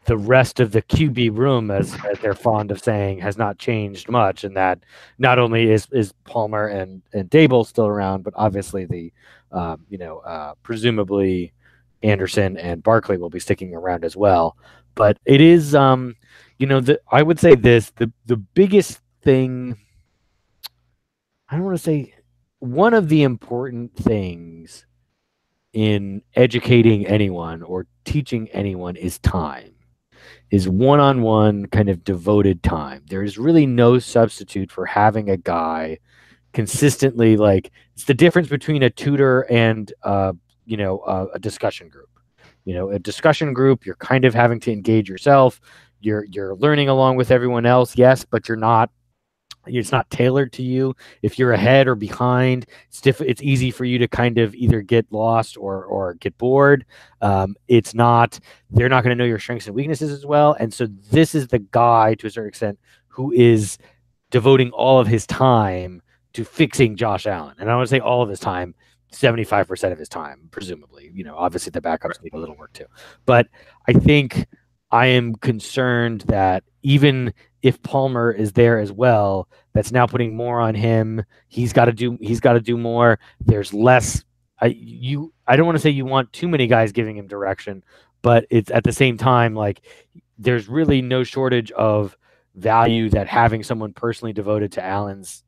the rest of the QB room, as they're fond of saying, has not changed much, and that not only is Palmer and Daboll still around, but obviously the presumably Anderson and Barkley will be sticking around as well. But it is I would say the biggest thing, I don't want to say, one of the important things in educating anyone or teaching anyone is time. Is one-on-one kind of devoted time. There is really no substitute for having a guy consistently, like, it's the difference between a tutor and a discussion group. A discussion group, you're kind of having to engage yourself. You're learning along with everyone else, yes, but it's not tailored to you. If you're ahead or behind, it's easy for you to kind of either get lost or get bored. They're not going to know your strengths and weaknesses as well. And so this is the guy, to a certain extent, who is devoting all of his time to fixing Josh Allen. And I want to say all of his time, 75% of his time, presumably. Obviously the backups need a little work too. But I think I am concerned that even if Palmer is there as well, that's now putting more on him. He's got to do more. There's less. I don't want to say you want too many guys giving him direction, but it's at the same time, like, there's really no shortage of value that having someone personally devoted to Allen's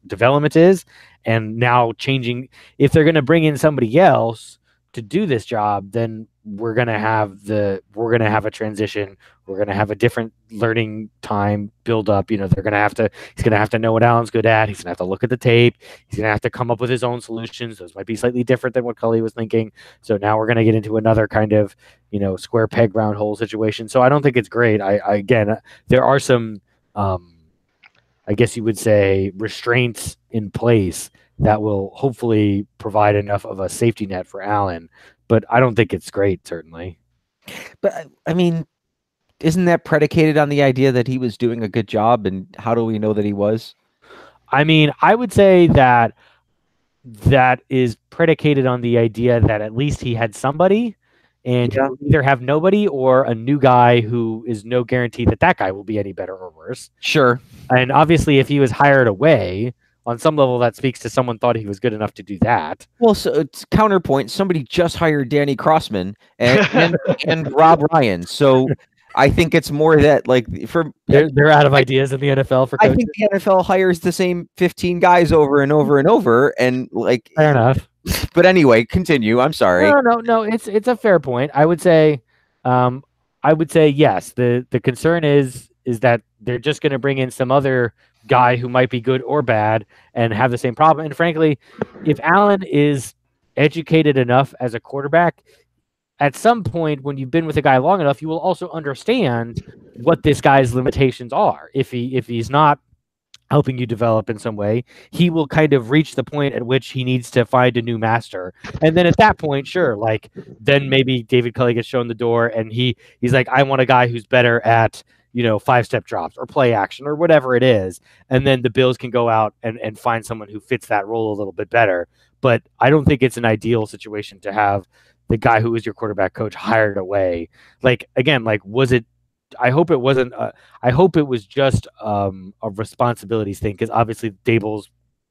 development is. And now changing, if they're going to bring in somebody else to do this job, then we're going to have a transition. We're going to have a different learning time build up. He's going to have to know what Allen's good at. He's going to have to look at the tape. He's going to have to come up with his own solutions. Those might be slightly different than what Cully was thinking. So now we're going to get into another kind of, square peg round hole situation. So I don't think it's great. Again, there are some, I guess you would say, restraints in place that will hopefully provide enough of a safety net for Allen. But I don't think it's great, certainly. But, I mean, isn't that predicated on the idea that he was doing a good job? And how do we know that he was? I mean, I would say that is predicated on the idea that at least he had somebody, and you either have nobody or a new guy who is no guarantee that guy will be any better or worse. Sure. And obviously, if he was hired away, on some level, that speaks to someone thought he was good enough to do that. Well, so it's counterpoint. Somebody just hired Danny Crossman and Rob Ryan. So I think it's more that, like, they're out of ideas in the NFL for coaches. I think the NFL hires the same 15 guys over and over and over, and, like, fair enough. But anyway, continue. I'm sorry. No. It's a fair point. I would say yes. The concern is that they're just going to bring in some other guy who might be good or bad and have the same problem. And frankly, if Allen is educated enough as a quarterback, at some point when you've been with a guy long enough, you will also understand what this guy's limitations are. If he's not helping you develop in some way, he will kind of reach the point at which he needs to find a new master. And then at that point, sure, like, then maybe David Culley gets shown the door and he's like, I want a guy who's better at 5-step drops or play action or whatever it is. And then the Bills can go out and find someone who fits that role a little bit better. But I don't think it's an ideal situation to have the guy who was your quarterback coach hired away. Like, again, like, was it? I hope it wasn't. I hope it was just a responsibilities thing, because obviously Dable's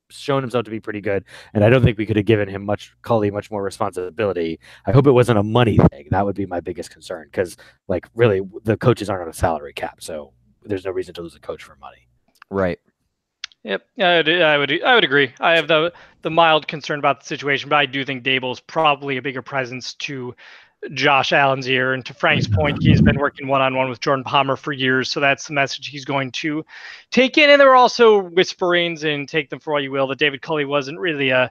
shown himself to be pretty good, and I don't think we could have given him Culley much more responsibility. I hope it wasn't a money thing. That would be my biggest concern, because like really the coaches aren't on a salary cap, so there's no reason to lose a coach for money. Right. Yep, I would agree. I have the mild concern about the situation, but I do think Dable's probably a bigger presence to Josh Allen's ear. And to Frank's point, he's been working one-on-one with Jordan Palmer for years, so that's the message he's going to take in. And there were also whisperings, and take them for what you will, that David Culley wasn't really a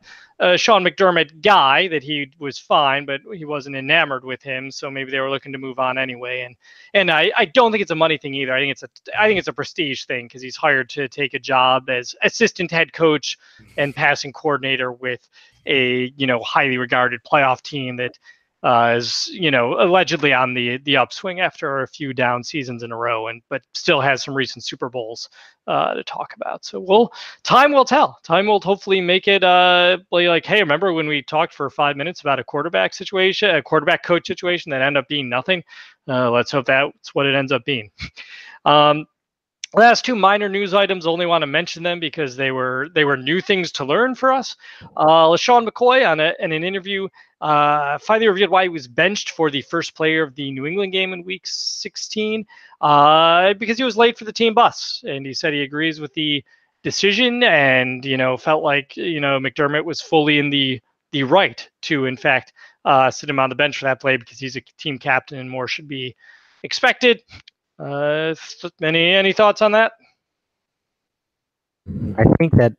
Sean McDermott guy, that he was fine, but he wasn't enamored with him, so maybe they were looking to move on anyway. And I don't think it's a money thing either. I think it's a prestige thing, because he's hired to take a job as assistant head coach and passing coordinator with a highly regarded playoff team that is allegedly on the upswing after a few down seasons in a row, but still has some recent Super Bowls to talk about. So time will tell. Time will hopefully make it like, hey, remember when we talked for 5 minutes about a quarterback coach situation that ended up being nothing? Let's hope that's what it ends up being. Last two minor news items, only want to mention them because they were new things to learn for us. LeSean McCoy in an interview finally revealed why he was benched for the first player of the New England game in Week 16 because he was late for the team bus, and he said he agrees with the decision, and felt like McDermott was fully in the right to in fact sit him on the bench for that play because he's a team captain and more should be expected. Any thoughts on that? I think that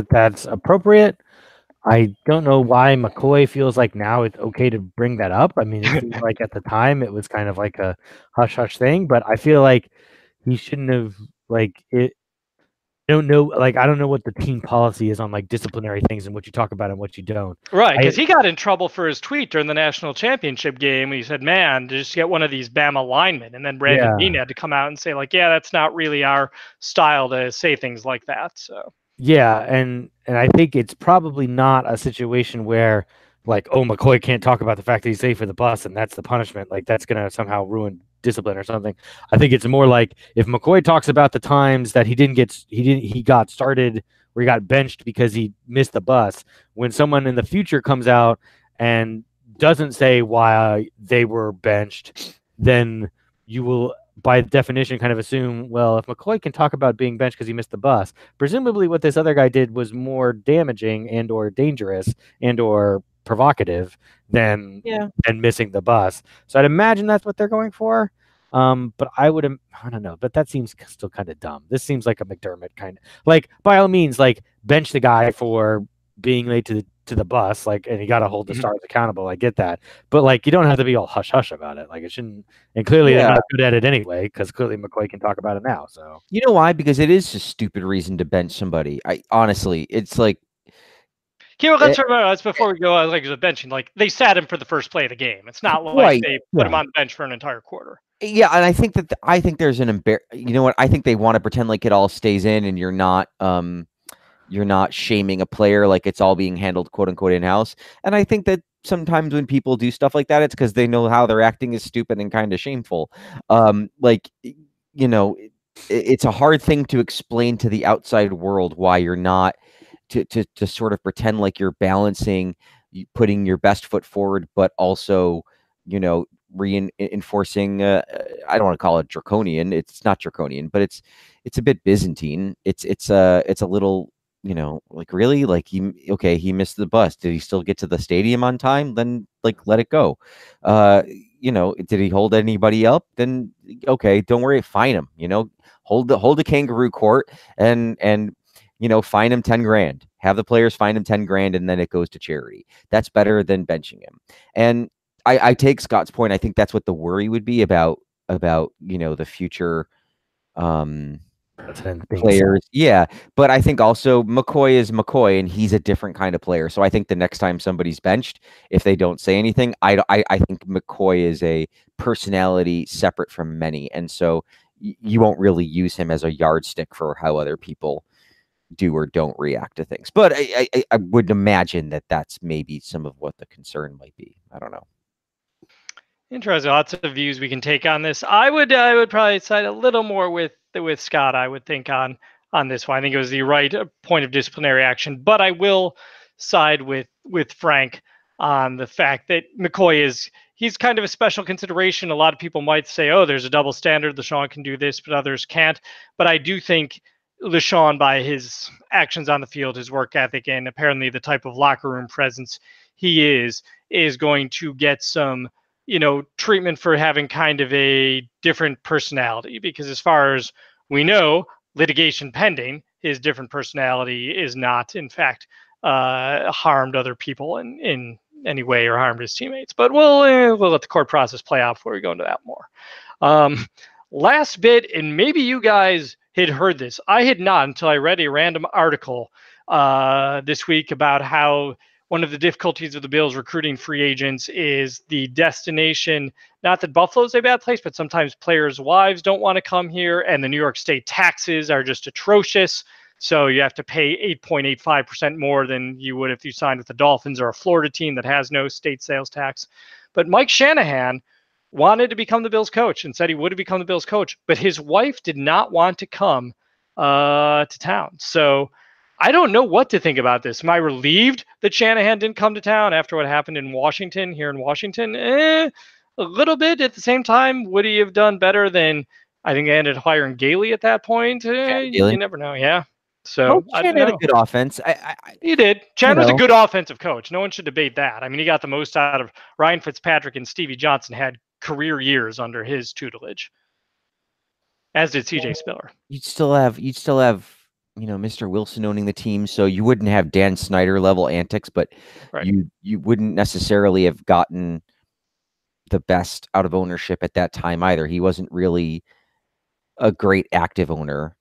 that's appropriate. I don't know why McCoy feels like now it's okay to bring that up. I mean, it seems like at the time it was kind of like a hush hush thing, but I feel like he shouldn't have it. I don't know what the team policy is on disciplinary things and what you talk about and what you don't. Right, because he got in trouble for his tweet during the national championship game. He said, "Man, just get one of these Bama linemen," and then Brandon Beane had to come out and say, "Yeah, that's not really our style to say things like that." So yeah, and I think it's probably not a situation where McCoy can't talk about the fact that he's safe for the bus and that's the punishment. That's gonna somehow ruin discipline or something. I think it's more like if McCoy talks about the times that he got started or he got benched because he missed the bus, when someone in the future comes out and doesn't say why they were benched, then you will by definition kind of assume, well, if McCoy can talk about being benched because he missed the bus, presumably what this other guy did was more damaging and or dangerous and or provocative than missing the bus. So I'd imagine that's what they're going for. But I don't know, but that seems still kind of dumb. This seems like a McDermott kind of by all means, bench the guy for being late to the bus, and you got to hold the stars accountable. I get that, but you don't have to be all hush hush about it. It shouldn't. And clearly they're not good at it anyway, because clearly McCoy can talk about it now. So you know why? Because it is a stupid reason to bench somebody. Honestly, it's like. Let's remember, that's before we go. The benching, they sat him for the first play of the game. It's not like they put him on the bench for an entire quarter. Yeah, and I think there's an you know what? I think they want to pretend like it all stays in, and you're not shaming a player, it's all being handled quote unquote in house. And I think that sometimes when people do stuff like that, it's because they know how they're acting is stupid and kind of shameful. It's a hard thing to explain to the outside world why you're not. To sort of pretend like you're balancing, putting your best foot forward, but also, reinforcing. I don't want to call it draconian. It's not draconian, but it's a bit Byzantine. It's a little, really, he missed the bus. Did he still get to the stadium on time? Then let it go. Did he hold anybody up? Then okay, don't worry, fine him. Hold the kangaroo court and fine him 10 grand, have the players fine him 10 grand, and then it goes to charity. That's better than benching him. And I take Scott's point. I think that's what the worry would be about, the future players. Yeah. But I think also McCoy is McCoy and he's a different kind of player. So I think the next time somebody's benched, if they don't say anything, I think McCoy is a personality separate from many. And so you won't really use him as a yardstick for how other people do or don't react to things. But I would imagine that that's maybe some of what the concern might be. I don't know. Interesting. Lots of views we can take on this. I would probably side a little more with Scott. I would think on this one. I think it was the right point of disciplinary action, but I will side with Frank on the fact that McCoy he's kind of a special consideration. A lot of people might say, "Oh, there's a double standard. LeSean can do this, but others can't." But I do think LeSean, by his actions on the field, his work ethic, and apparently the type of locker room presence he is going to get some treatment for having kind of a different personality, because as far as we know, litigation pending, his different personality is not, in fact, harmed other people in any way or harmed his teammates. But we'll let the court process play out before we go into that more. Last bit, and maybe you guys had heard this. I had not until I read a random article this week about how one of the difficulties of the Bills recruiting free agents is the destination. Not that Buffalo's a bad place, but sometimes players' wives don't want to come here, and the New York State taxes are just atrocious. So you have to pay 8.85% more than you would if you signed with the Dolphins or a Florida team that has no state sales tax. But Mike Shanahan wanted to become the Bills coach and said he would have become the Bills coach, but his wife did not want to come to town. So I don't know what to think about this. Am I relieved that Shanahan didn't come to town after what happened in Washington, here in Washington? A little bit. At the same time, would he have done better than, I think, I ended up hiring Gailey at that point? You never know. Yeah. So Shanahan had a good offense. He did. Chan was a good offensive coach. No one should debate that. I mean, he got the most out of Ryan Fitzpatrick, and Stevie Johnson had career years under his tutelage, as did CJ Spiller. You'd still have Mr. Wilson owning the team, so you wouldn't have Dan Snyder level antics, but right. you wouldn't necessarily have gotten the best out of ownership at that time either. He wasn't really a great active owner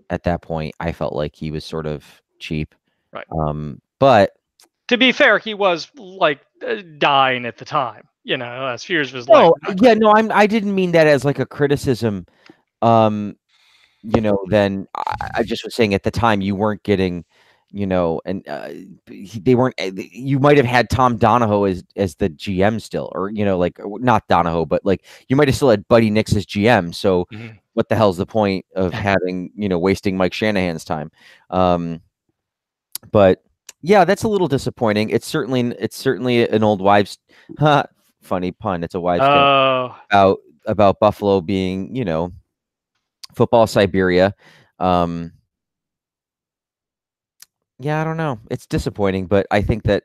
at that point. I felt like he was sort of cheap. Right. But to be fair, he was like dying at the time. Spears was like. Yeah, no, I didn't mean that as like a criticism. Then I just was saying at the time you weren't getting, and they weren't. You might have had Tom Donahoe as the GM still, or like not Donahoe, but like you might have still had Buddy Nix as GM. So what the hell's the point of having wasting Mike Shanahan's time? But yeah, that's a little disappointing. It's certainly an old wives' funny pun. It's a wives' tale about Buffalo being football Siberia. Yeah, I don't know. It's disappointing, but I think that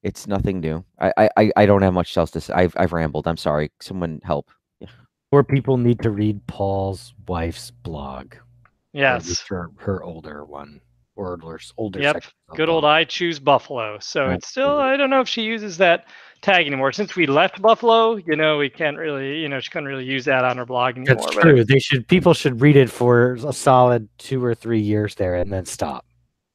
it's nothing new. I don't have much else to say. I've rambled. I'm sorry. Someone help. Yeah. More people need to read Paul's wife's blog. Yes. Her older one. Or older. Yep. Good old I Choose Buffalo. So it's still, I don't know if she uses that tag anymore. Since we left Buffalo, we can't really, she couldn't really use that on her blog anymore. That's true. People should read it for a solid 2 or 3 years there and then stop.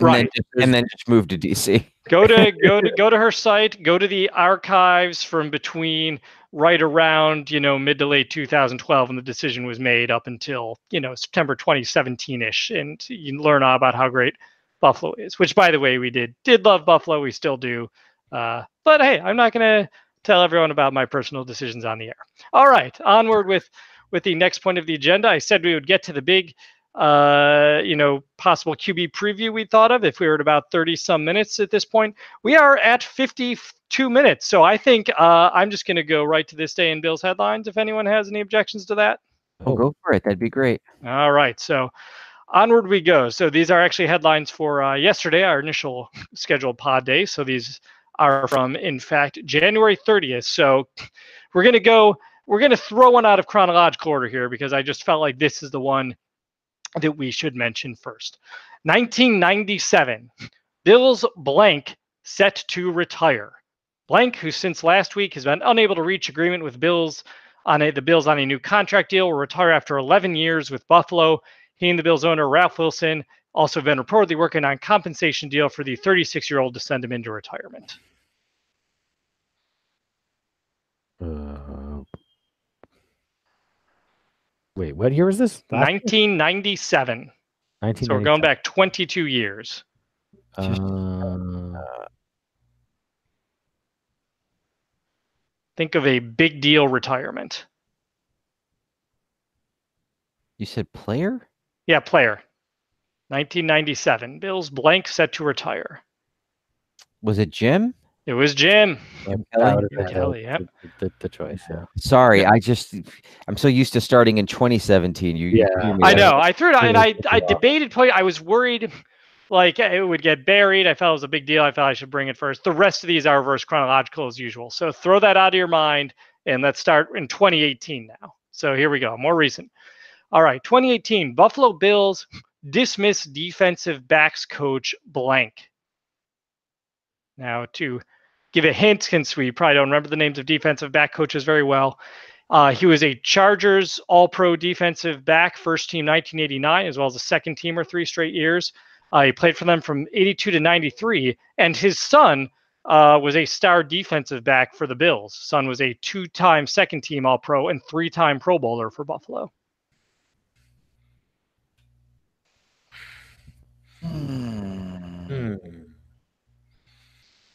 Right. And then just move to DC. Go to her site, go to the archives from between right around, mid to late 2012 when the decision was made up until, September 2017-ish. And you learn all about how great Buffalo is, which, by the way, we did love Buffalo. We still do. But hey, I'm not going to tell everyone about my personal decisions on the air. All right, onward with the next point of the agenda. I said we would get to the big, possible QB preview we thought of if we were at about 30 some minutes at this point. We are at 52 minutes. So I think I'm just going to go right to this day in Bills headlines. If anyone has any objections to that. Oh, go for it. That'd be great. All right. So onward we go. So these are actually headlines for yesterday, our initial scheduled pod day. So these are from, in fact, January 30th. So we're going to throw one out of chronological order here because I just felt like this is the one that we should mention first. 1997, Bills blank set to retire. Blank, who since last week has been unable to reach agreement with the Bills on a new contract deal, will retire after 11 years with Buffalo. He and the Bills owner, Ralph Wilson, also been reportedly working on a compensation deal for the 36-year-old to send him into retirement. Wait, what year was this? 1997. So we're going back 22 years. Think of a big deal retirement. You said player? Yeah, player. 1997. Bills blank set to retire. Was it Jim? It was Jim. Kelly, yep. The choice. Yeah. Sorry, I'm so used to starting in 2017. I know. I threw it out, and I debated play. I was worried, like it would get buried. I felt it was a big deal. I felt I should bring it first. The rest of these are reverse chronological as usual. So throw that out of your mind, and let's start in 2018 now. So here we go. More recent. All right, 2018. Buffalo Bills dismiss defensive backs coach blank. Now to give a hint, since we probably don't remember the names of defensive back coaches very well. He was a Chargers All-Pro defensive back, first team 1989, as well as a second teamer 3 straight years. He played for them from 82 to 93, and his son was a star defensive back for the Bills. Son was a 2-time second team All-Pro and 3-time Pro Bowler for Buffalo.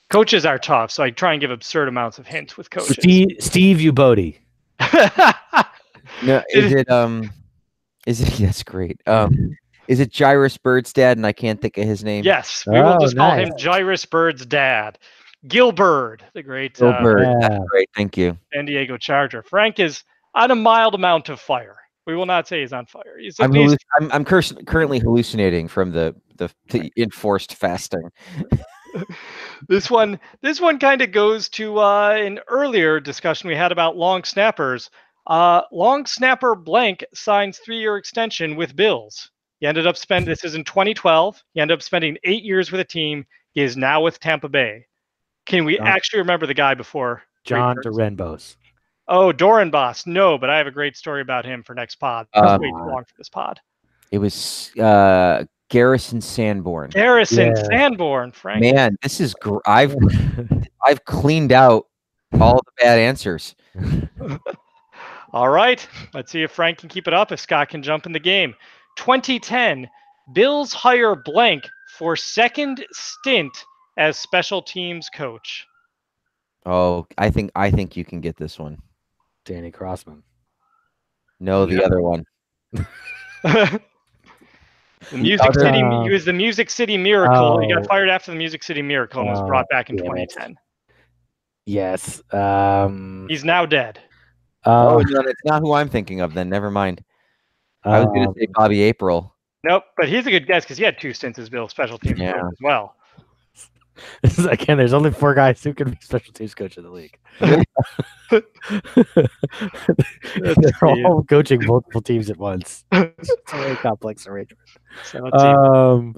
Coaches are tough, so I try and give absurd amounts of hints with coaches. Steve Ubodi. No, is it that's great. Is it Jairus Bird's dad, and I can't think of his name? Yes, we will just call him Jairus Bird's dad. Gil Bird, the great Bird. That's great, thank you. San Diego Charger. Frank is on a mild amount of fire. We will not say he's on fire. I'm currently hallucinating from the enforced fasting. This one kind of goes to an earlier discussion we had about long snappers. Long snapper blank signs 3-year extension with Bills. He ended up this is in 2012. He ended up spending 8 years with a team. He is now with Tampa Bay. Can we actually remember the guy before? John Dorenbos. Oh, Dorenbos. No, but I have a great story about him for next pod. That's way too long for this pod. It was Garrison Sanborn. Sanborn, Frank. Man, this is I've cleaned out all the bad answers. All right, let's see if Frank can keep it up. If Scott can jump in the game. 2010, Bills hire blank for second stint as special teams coach. Oh, I think you can get this one. Danny Crossman. No, the other one. He was the Music City Miracle. He got fired after the Music City Miracle and was brought back in 2010. Yes. He's now dead. No, that's not who I'm thinking of then. Never mind. I was going to say Bobby April. Nope, but he's a good guess because he had 2 stints as Bill's special teams coach as well. Again, there's only 4 guys who can be special teams coach in the league. They're all coaching multiple teams at once. It's a very complex arrangement. So let's see.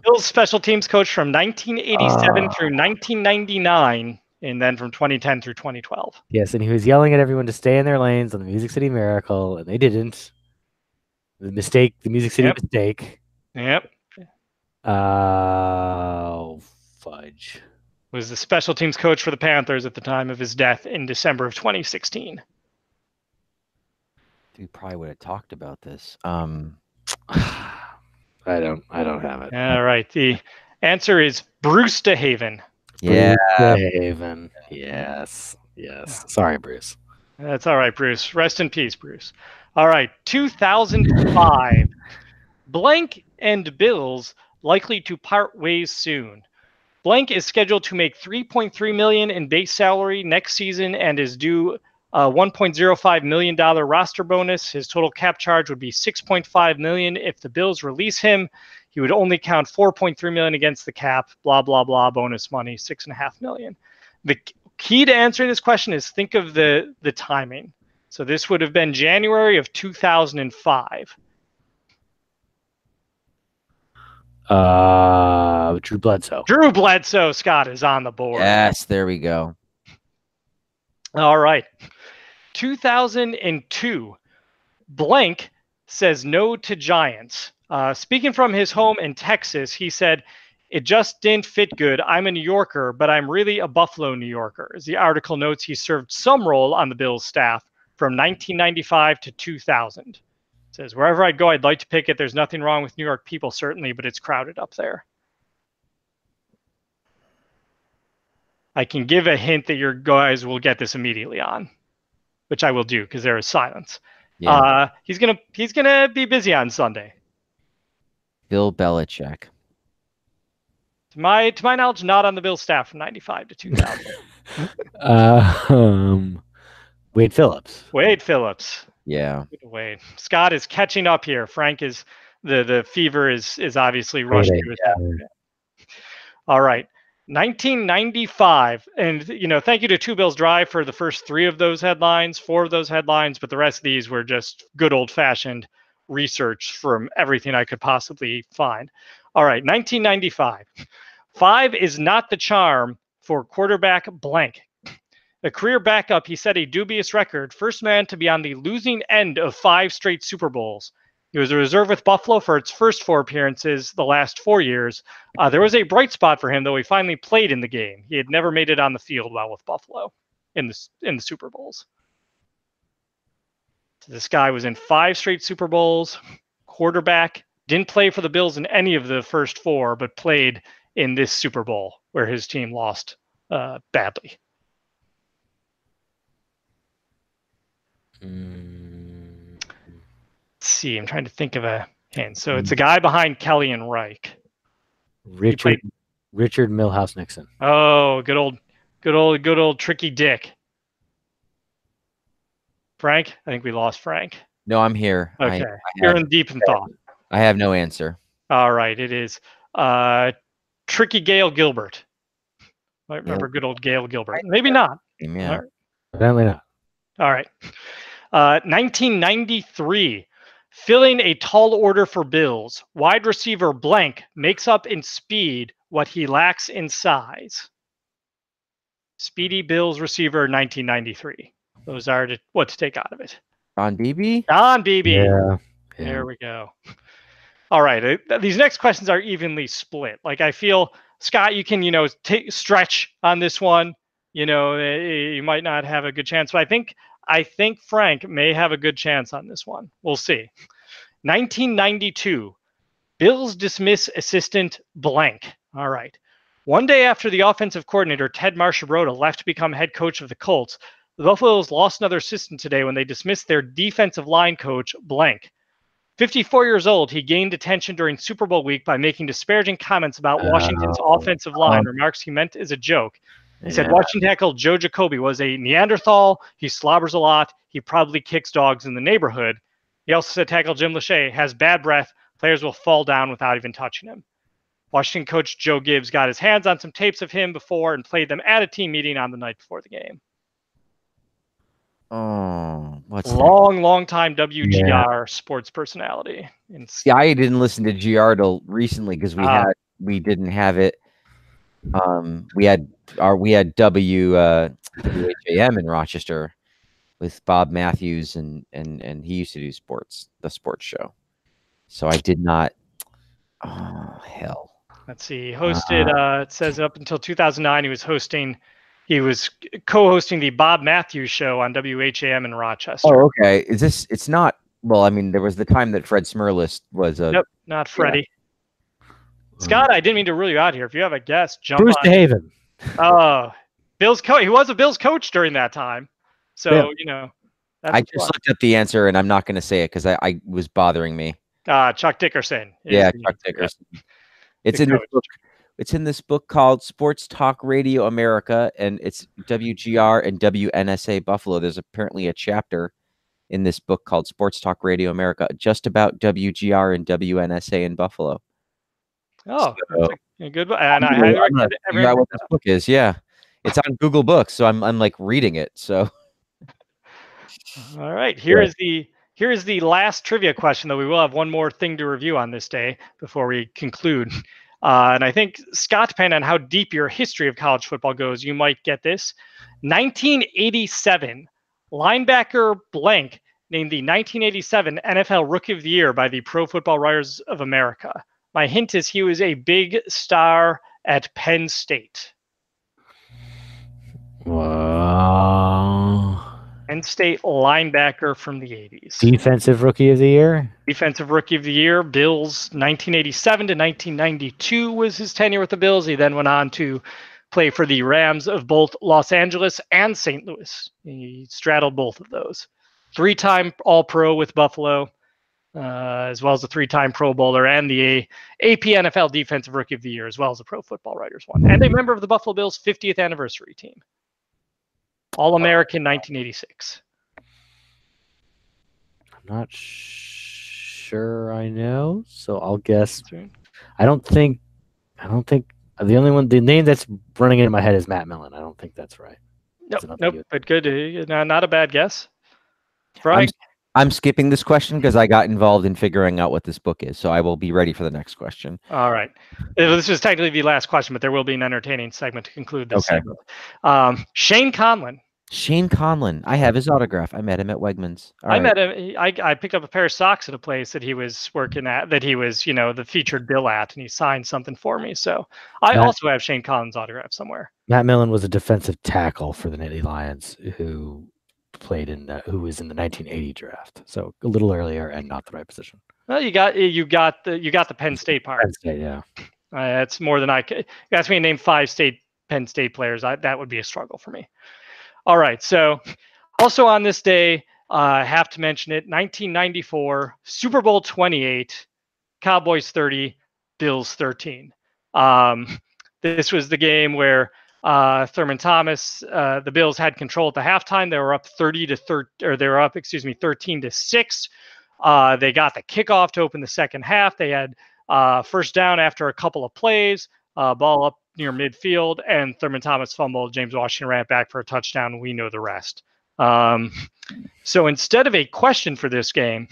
Bill's special teams coach from 1987 through 1999, and then from 2010 through 2012. Yes, and he was yelling at everyone to stay in their lanes on the Music City Miracle, and they didn't. The Music City mistake. Yep. Fudge. Was the special teams coach for the Panthers at the time of his death in December of 2016. We probably would have talked about this. I don't have it. All right. The answer is Bruce DeHaven. Yeah. Bruce DeHaven. Yes. Sorry, Bruce. That's all right, Bruce. Rest in peace, Bruce. All right. 2005. Blank and Bills likely to part ways soon. Blank is scheduled to make $3.3 million in base salary next season and is due a $1.05 million roster bonus. His total cap charge would be $6.5 million. If the Bills release him, he would only count $4.3 million against the cap. Blah blah blah. Bonus money $6.5 million. The key to answering this question is think of the timing. So this would have been January of 2005. Drew Bledsoe. Drew Bledsoe. Scott is on the board. Yes, there we go. All right. 2002. Blank says no to Giants. Speaking from his home in Texas, he said, "It just didn't fit good. I'm a New Yorker, but I'm really a Buffalo New Yorker." As the article notes, he served some role on the Bills staff from 1995 to 2000. Says, wherever I'd go, I'd like to pick it. There's nothing wrong with New York people, certainly, but it's crowded up there. I can give a hint that your guys will get this immediately on, which I will do because there is silence. Yeah. He's gonna be busy on Sunday. Bill Belichick. To my knowledge, not on the Bills staff from 95 to 2000. Wade Phillips. Wade Phillips. Yeah. Wade. Scott is catching up here. Frank is the fever is obviously rushing to his head. All right. 1995, and thank you to Two Bills Drive for the first 4 of those headlines, but the rest of these were just good old-fashioned research from everything I could possibly find. All right, 1995. 5 is not the charm for quarterback blank. A career backup, he set a dubious record, first man to be on the losing end of 5 straight Super Bowls. He was a reserve with Buffalo for its first 4 appearances the last 4 years. There was a bright spot for him, though he finally played in the game. He had never made it on the field while with Buffalo in the Super Bowls. So this guy was in 5 straight Super Bowls, quarterback, didn't play for the Bills in any of the first 4, but played in this Super Bowl where his team lost badly. Let's see, I'm trying to think of a hint. So it's a guy behind Kelly and Reich. Richard Milhouse Nixon. Oh, good old Tricky Dick. Frank? I think we lost Frank. No, I'm here. Okay. You're in deep in thought. I have no answer. All right. It is Tricky Gail Gilbert. I remember good old Gail Gilbert. Maybe not. Yeah. Apparently not. All right. 1993. Filling a tall order for Bills, wide receiver blank makes up in speed what he lacks in size. Speedy Bills receiver 1993. Those are what to take out of it. Don Beebe? Don Beebe. Yeah. There we go. All right. These next questions are evenly split. Like, I feel, Scott, you can, stretch on this one. You might not have a good chance, but I think Frank may have a good chance on this one. We'll see. 1992. Bills dismiss assistant blank. All right. One day after the offensive coordinator, Ted Marchibroda, left to become head coach of the Colts, the Buffalo Bills lost another assistant today when they dismissed their defensive line coach blank. 54 years old, he gained attention during Super Bowl week by making disparaging comments about Washington's offensive line, remarks he meant as a joke. He said Washington tackle Joe Jacoby was a Neanderthal. He slobbers a lot. He probably kicks dogs in the neighborhood. He also said tackle Jim Lachey has bad breath. Players will fall down without even touching him. Washington coach Joe Gibbs got his hands on some tapes of him before and played them at a team meeting on the night before the game. Oh, what's long time WGR sports personality. Yeah, I didn't listen to GR till recently because we didn't have it. We had WHAM in Rochester with Bob Matthews and he used to do the sports show. So I did not. Oh hell. Let's see. He hosted. It says up until 2009 he was co-hosting the Bob Matthews show on WHAM in Rochester. Oh, okay. It's not. Well, I mean, there was the time that Fred Smirlis was a. Nope, not Freddie. Yeah. Scott, I didn't mean to rule you out here. If you have a guess, jump Bruce on. DeHaven. Oh, Bills coach. He was a Bills coach during that time. So, I just looked up the answer and I'm not going to say it because I was bothering me. Chuck Dickerson. Yeah, Chuck Dickerson. It's in this book. It's in this book called Sports Talk Radio America, and it's WGR and WNSA Buffalo. There's apparently a chapter in this book called Sports Talk Radio America just about WGR and WNSA in Buffalo. Oh, so, that's a good book. And I highly recommend figure out what this book is. Yeah, it's on Google Books, so I'm like reading it. So, all right, here is the last trivia question, though we will have one more thing to review on this day before we conclude. And I think, Scott, depending on how deep your history of college football goes, you might get this. 1987, linebacker blank named the 1987 NFL Rookie of the Year by the Pro Football Writers of America. My hint is he was a big star at Penn State. Wow. Penn Penn State linebacker from the 80s. Defensive Rookie of the Year? Defensive Rookie of the Year, Bills, 1987 to 1992 was his tenure with the Bills. He then went on to play for the Rams of both Los Angeles and St. Louis. He straddled both of those. 3-time All-Pro with Buffalo, as well as a 3-time Pro Bowler and the AP NFL Defensive Rookie of the Year, as well as a Pro Football Writers one, and a member of the Buffalo Bills 50th anniversary team. All-American 1986. I'm not sure I know, so I'll guess. I don't think the name that's running into my head is Matt Millen. I don't think that's right. Nope. But good. Not a bad guess. Frank? I'm skipping this question because I got involved in figuring out what this book is, so I will be ready for the next question. All right. This is technically the last question, but there will be an entertaining segment to conclude this segment. Shane Conlon. Shane Conlon. I have his autograph. I met him at Wegmans. I met him. I picked up a pair of socks at a place that he was working at, that he was, the featured bill at, and he signed something for me. So I also have Shane Conlon's autograph somewhere. Matt Millen was a defensive tackle for the Nittany Lions who was in the 1980 draft. So a little earlier and not the right position. Well, you got the Penn State part. Penn State, yeah. That's more than I could. You asked me to name 5 Penn State players. That would be a struggle for me. All right. So also on this day, I have to mention it, 1994, Super Bowl 28, Cowboys 30, Bills 13. This was the game where Thurman Thomas, the Bills had control at the halftime. They were up 13-6. They got the kickoff to open the second half. They had first down after a couple of plays, ball up near midfield, and Thurman Thomas fumbled. James Washington ran it back for a touchdown. We know the rest. So instead of a question for this game,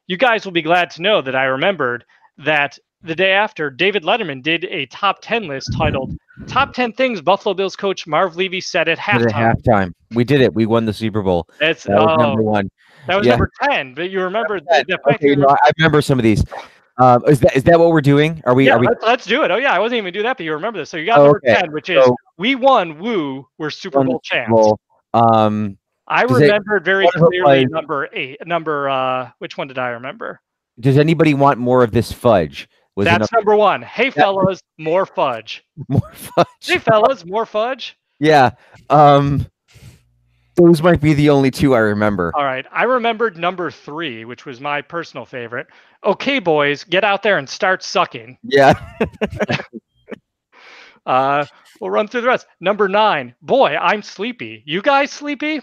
you guys will be glad to know that I remembered that the day after, David Letterman did a top 10 list titled Top 10 Things Buffalo Bills coach Marv Levy Said at Halftime. We did it. We won the Super Bowl. That was number 1. That was number 10, but you remember I remember some of these. Is that what we're doing? Are we? Let's do it. Oh yeah, I wasn't even do that, but you remember this. So you got number 10, which is we won. Woo, we're Super Bowl champs. I remembered very clearly number 8. Which one did I remember? Does anybody want more of this fudge? That's number 1. Hey fellas, more fudge. More fudge. Hey fellas, more fudge. Yeah. Those might be the only 2 I remember. All right. I remembered number 3, which was my personal favorite. Okay, boys, get out there and start sucking. Yeah. We'll run through the rest. Number 9. Boy, I'm sleepy. You guys sleepy?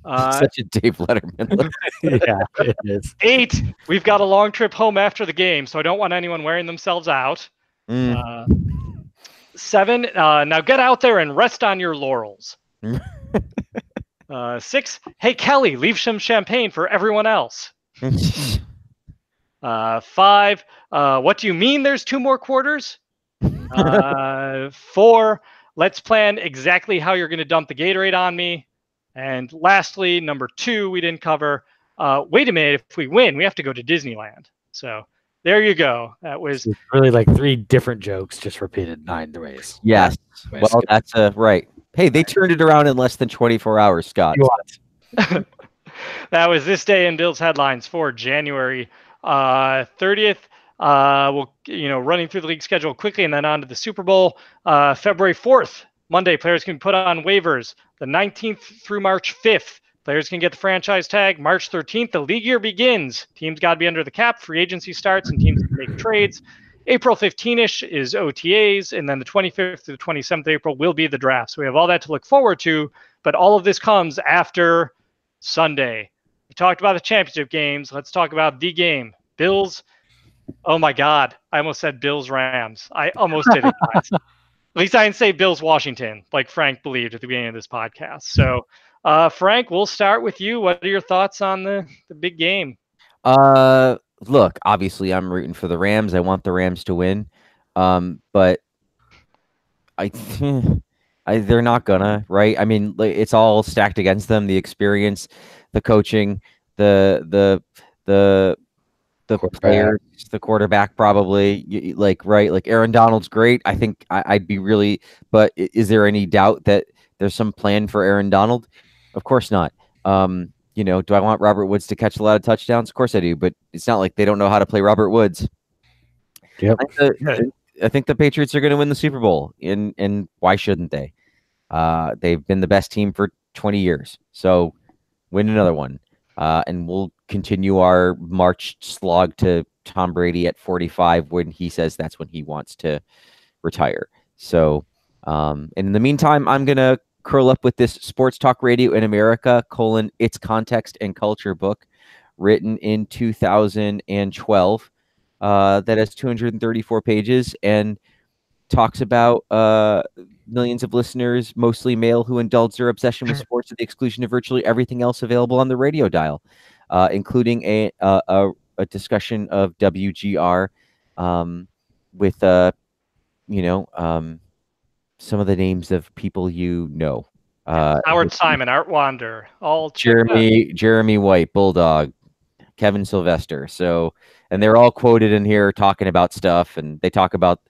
Such a Dave Letterman. Yeah, it is. 8. We've got a long trip home after the game, so I don't want anyone wearing themselves out. 7. Now get out there and rest on your laurels. 6. Hey Kelly, leave some champagne for everyone else. 5. What do you mean there's 2 more quarters? 4. Let's plan exactly how you're going to dump the Gatorade on me. And lastly, number 2 we didn't cover. Wait a minute, if we win, we have to go to Disneyland. So there you go. That was really like 3 different jokes just repeated 9 ways. Yes. Well, that's right. Hey, they turned it around in less than 24 hours, Scott. That was this day in Bills headlines for January 30th. Running through the league schedule quickly and then on to the Super Bowl. February 4th, Monday, players can put on waivers. The 19th through March 5th, players can get the franchise tag. March 13th, the league year begins. Teams got to be under the cap. Free agency starts and teams can make trades. April 15-ish is OTAs, and then the 25th to the 27th of April will be the draft. So we have all that to look forward to, but all of this comes after Sunday. We talked about the championship games. Let's talk about the game. Bills. Oh, my God. I almost said Bills-Rams. I almost did it, guys. At least I didn't say Bills-Washington, like Frank believed at the beginning of this podcast. So, Frank, we'll start with you. What are your thoughts on the big game? Look, obviously I'm rooting for the Rams. I want the Rams to win. But they're not gonna, right? I mean, it's all stacked against them. The experience, the coaching, the players, the quarterback, probably right. Like Aaron Donald's great. I think I'd be really, but is there any doubt that there's some plan for Aaron Donald? Of course not. Do I want Robert Woods to catch a lot of touchdowns? Of course I do, but it's not like they don't know how to play Robert Woods. Yep. I think the Patriots are going to win the Super Bowl, and why shouldn't they? They've been the best team for 20 years, so win another one, and we'll continue our march slog to Tom Brady at 45 when he says that's when he wants to retire. So, and in the meantime, I'm going to curl up with this Sports Talk Radio in America, its context and culture book, written in 2012, that has 234 pages and talks about millions of listeners, mostly male, who indulge their obsession with sports to the exclusion of virtually everything else available on the radio dial, including a discussion of WGR, with some of the names of people Howard Simon, Art Wander, all Jeremy White, Bulldog, Kevin Sylvester. So, and they're all quoted in here talking about stuff, and they talk about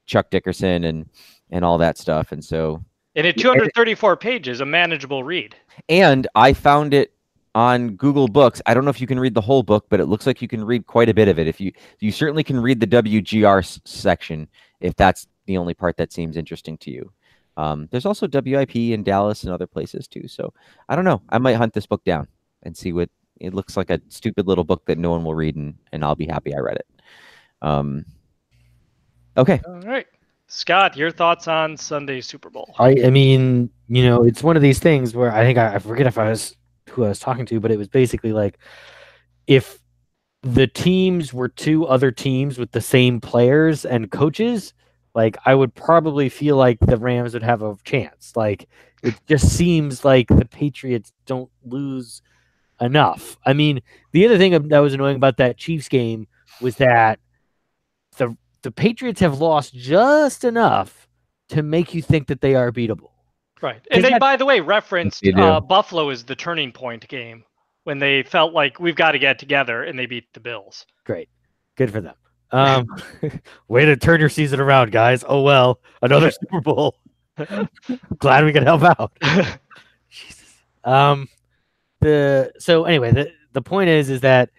Chuck Dickerson and all that stuff. And so, and at 234 pages, a manageable read. And I found it on Google Books. I don't know if you can read the whole book, but it looks like you can read quite a bit of it. If you certainly can read the WGR section, if that's the only part that seems interesting to you. There's also WIP in Dallas and other places too. So I don't know. I might hunt this book down and see what it looks like. A stupid little book that no one will read, and I'll be happy I read it. Okay. All right. Scott, your thoughts on Sunday's Super Bowl? I mean, it's one of these things where I think I forget if I was who I was talking to, but it was basically like if the teams were two other teams with the same players and coaches, like I would probably feel like the Rams would have a chance. Like it just seems like the Patriots don't lose enough. I mean, the other thing that was annoying about that Chiefs game was that the Patriots have lost just enough to make you think that they are beatable. Right. And they, by the way, referenced Buffalo as the turning point game when they felt like we've got to get together, and they beat the Bills. Great. Good for them. Way to turn your season around, guys. Oh, well, another Super Bowl. Glad we could help out. Jesus. So anyway, the point is that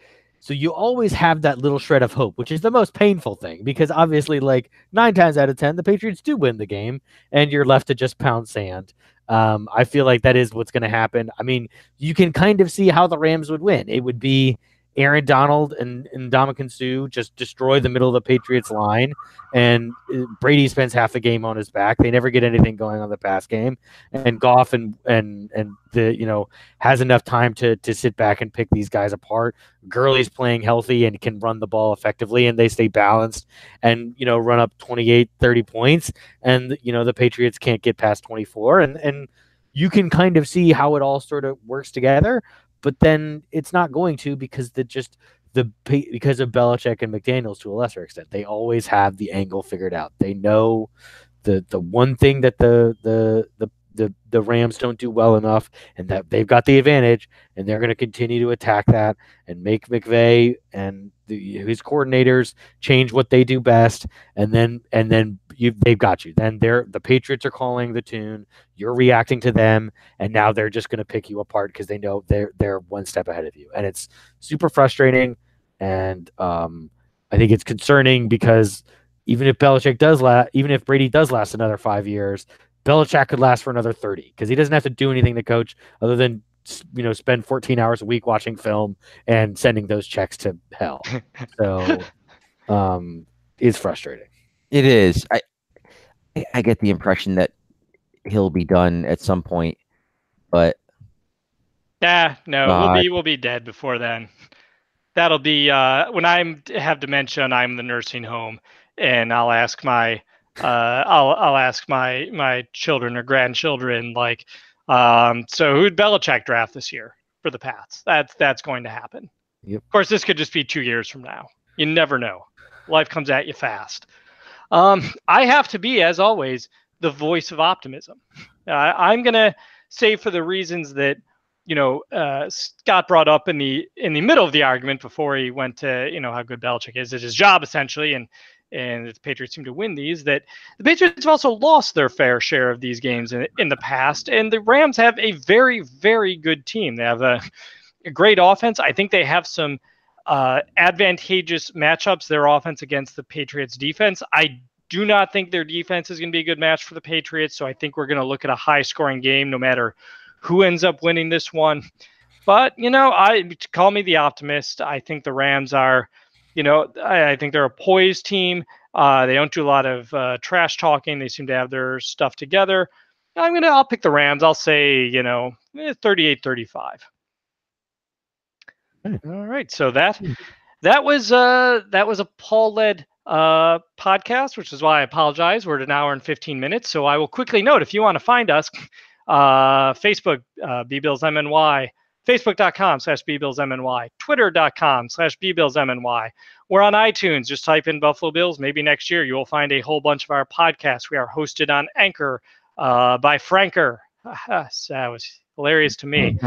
so you always have that little shred of hope, which is the most painful thing, because obviously, like 9 times out of 10, the Patriots do win the game, and you're left to just pound sand. I feel like that is what's going to happen. I mean, you can kind of see how the Rams would win. It would be Aaron Donald and Ndamukong Suh just destroy the middle of the Patriots line, and Brady spends half the game on his back. They never get anything going on the pass game, and Goff and has enough time to sit back and pick these guys apart. Gurley's playing healthy and can run the ball effectively, and they stay balanced and run up 28, 30 points, and the Patriots can't get past 24, and you can kind of see how it all sort of works together. But then it's not going to because because of Belichick and McDaniels to a lesser extent. They always have the angle figured out. They know the one thing that the Rams don't do well enough, and that they've got the advantage, and they're going to continue to attack that and make McVay and his coordinators change what they do best, and then they've got you. Then the Patriots are calling the tune. You're reacting to them, and now they're just going to pick you apart because they know they're one step ahead of you, and it's super frustrating. And I think it's concerning because even if Brady does last another 5 years, Belichick could last for another 30 because he doesn't have to do anything to coach other than spend 14 hours a week watching film and sending those checks to hell. So it's frustrating. It is. I get the impression that he'll be done at some point, but we'll be dead before then. That'll be when I have dementia and I'm in the nursing home, and I'll ask my my children or grandchildren, like, so who'd Belichick draft this year for the Pats? That's going to happen. Yep. Of course, this could just be 2 years from now. You never know. Life comes at you fast. I have to be, as always, the voice of optimism. I'm going to say, for the reasons that Scott brought up in the middle of the argument before he went to how good Belichick is at his job, essentially, and and the Patriots seem to win these, that the Patriots have also lost their fair share of these games in the past, and the Rams have a very, very good team. They have a great offense. I think they have some advantageous matchups, their offense against the Patriots defense. I do not think their defense is going to be a good match for the Patriots, so I think we're going to look at a high-scoring game no matter who ends up winning this one. But, call me the optimist. I think the Rams are, I think they're a poised team. They don't do a lot of trash talking. They seem to have their stuff together. I'll pick the Rams. I'll say, 38-35. All right. So that was a Paul-led podcast, which is why I apologize. We're at an hour and 15 minutes. So I will quickly note, if you want to find us, Facebook, BBillsMNY, Facebook.com/BBillsMNY, Twitter.com/BBillsMNY. We're on iTunes. Just type in Buffalo Bills. Maybe next year you will find a whole bunch of our podcasts. We are hosted on Anchor by Franker. That was hilarious to me.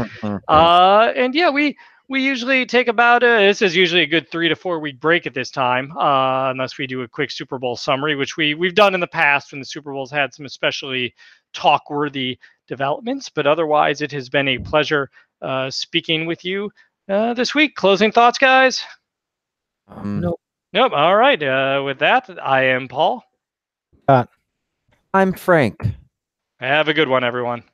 And yeah, we usually take about this is usually a good 3 to 4 week break at this time, unless we do a quick Super Bowl summary, which we've done in the past when the Super Bowl's had some especially talk-worthy developments. But otherwise, it has been a pleasure speaking with you this week. Closing thoughts, guys? Nope. All right. With that, I am Paul. I'm Frank. Have a good one, everyone.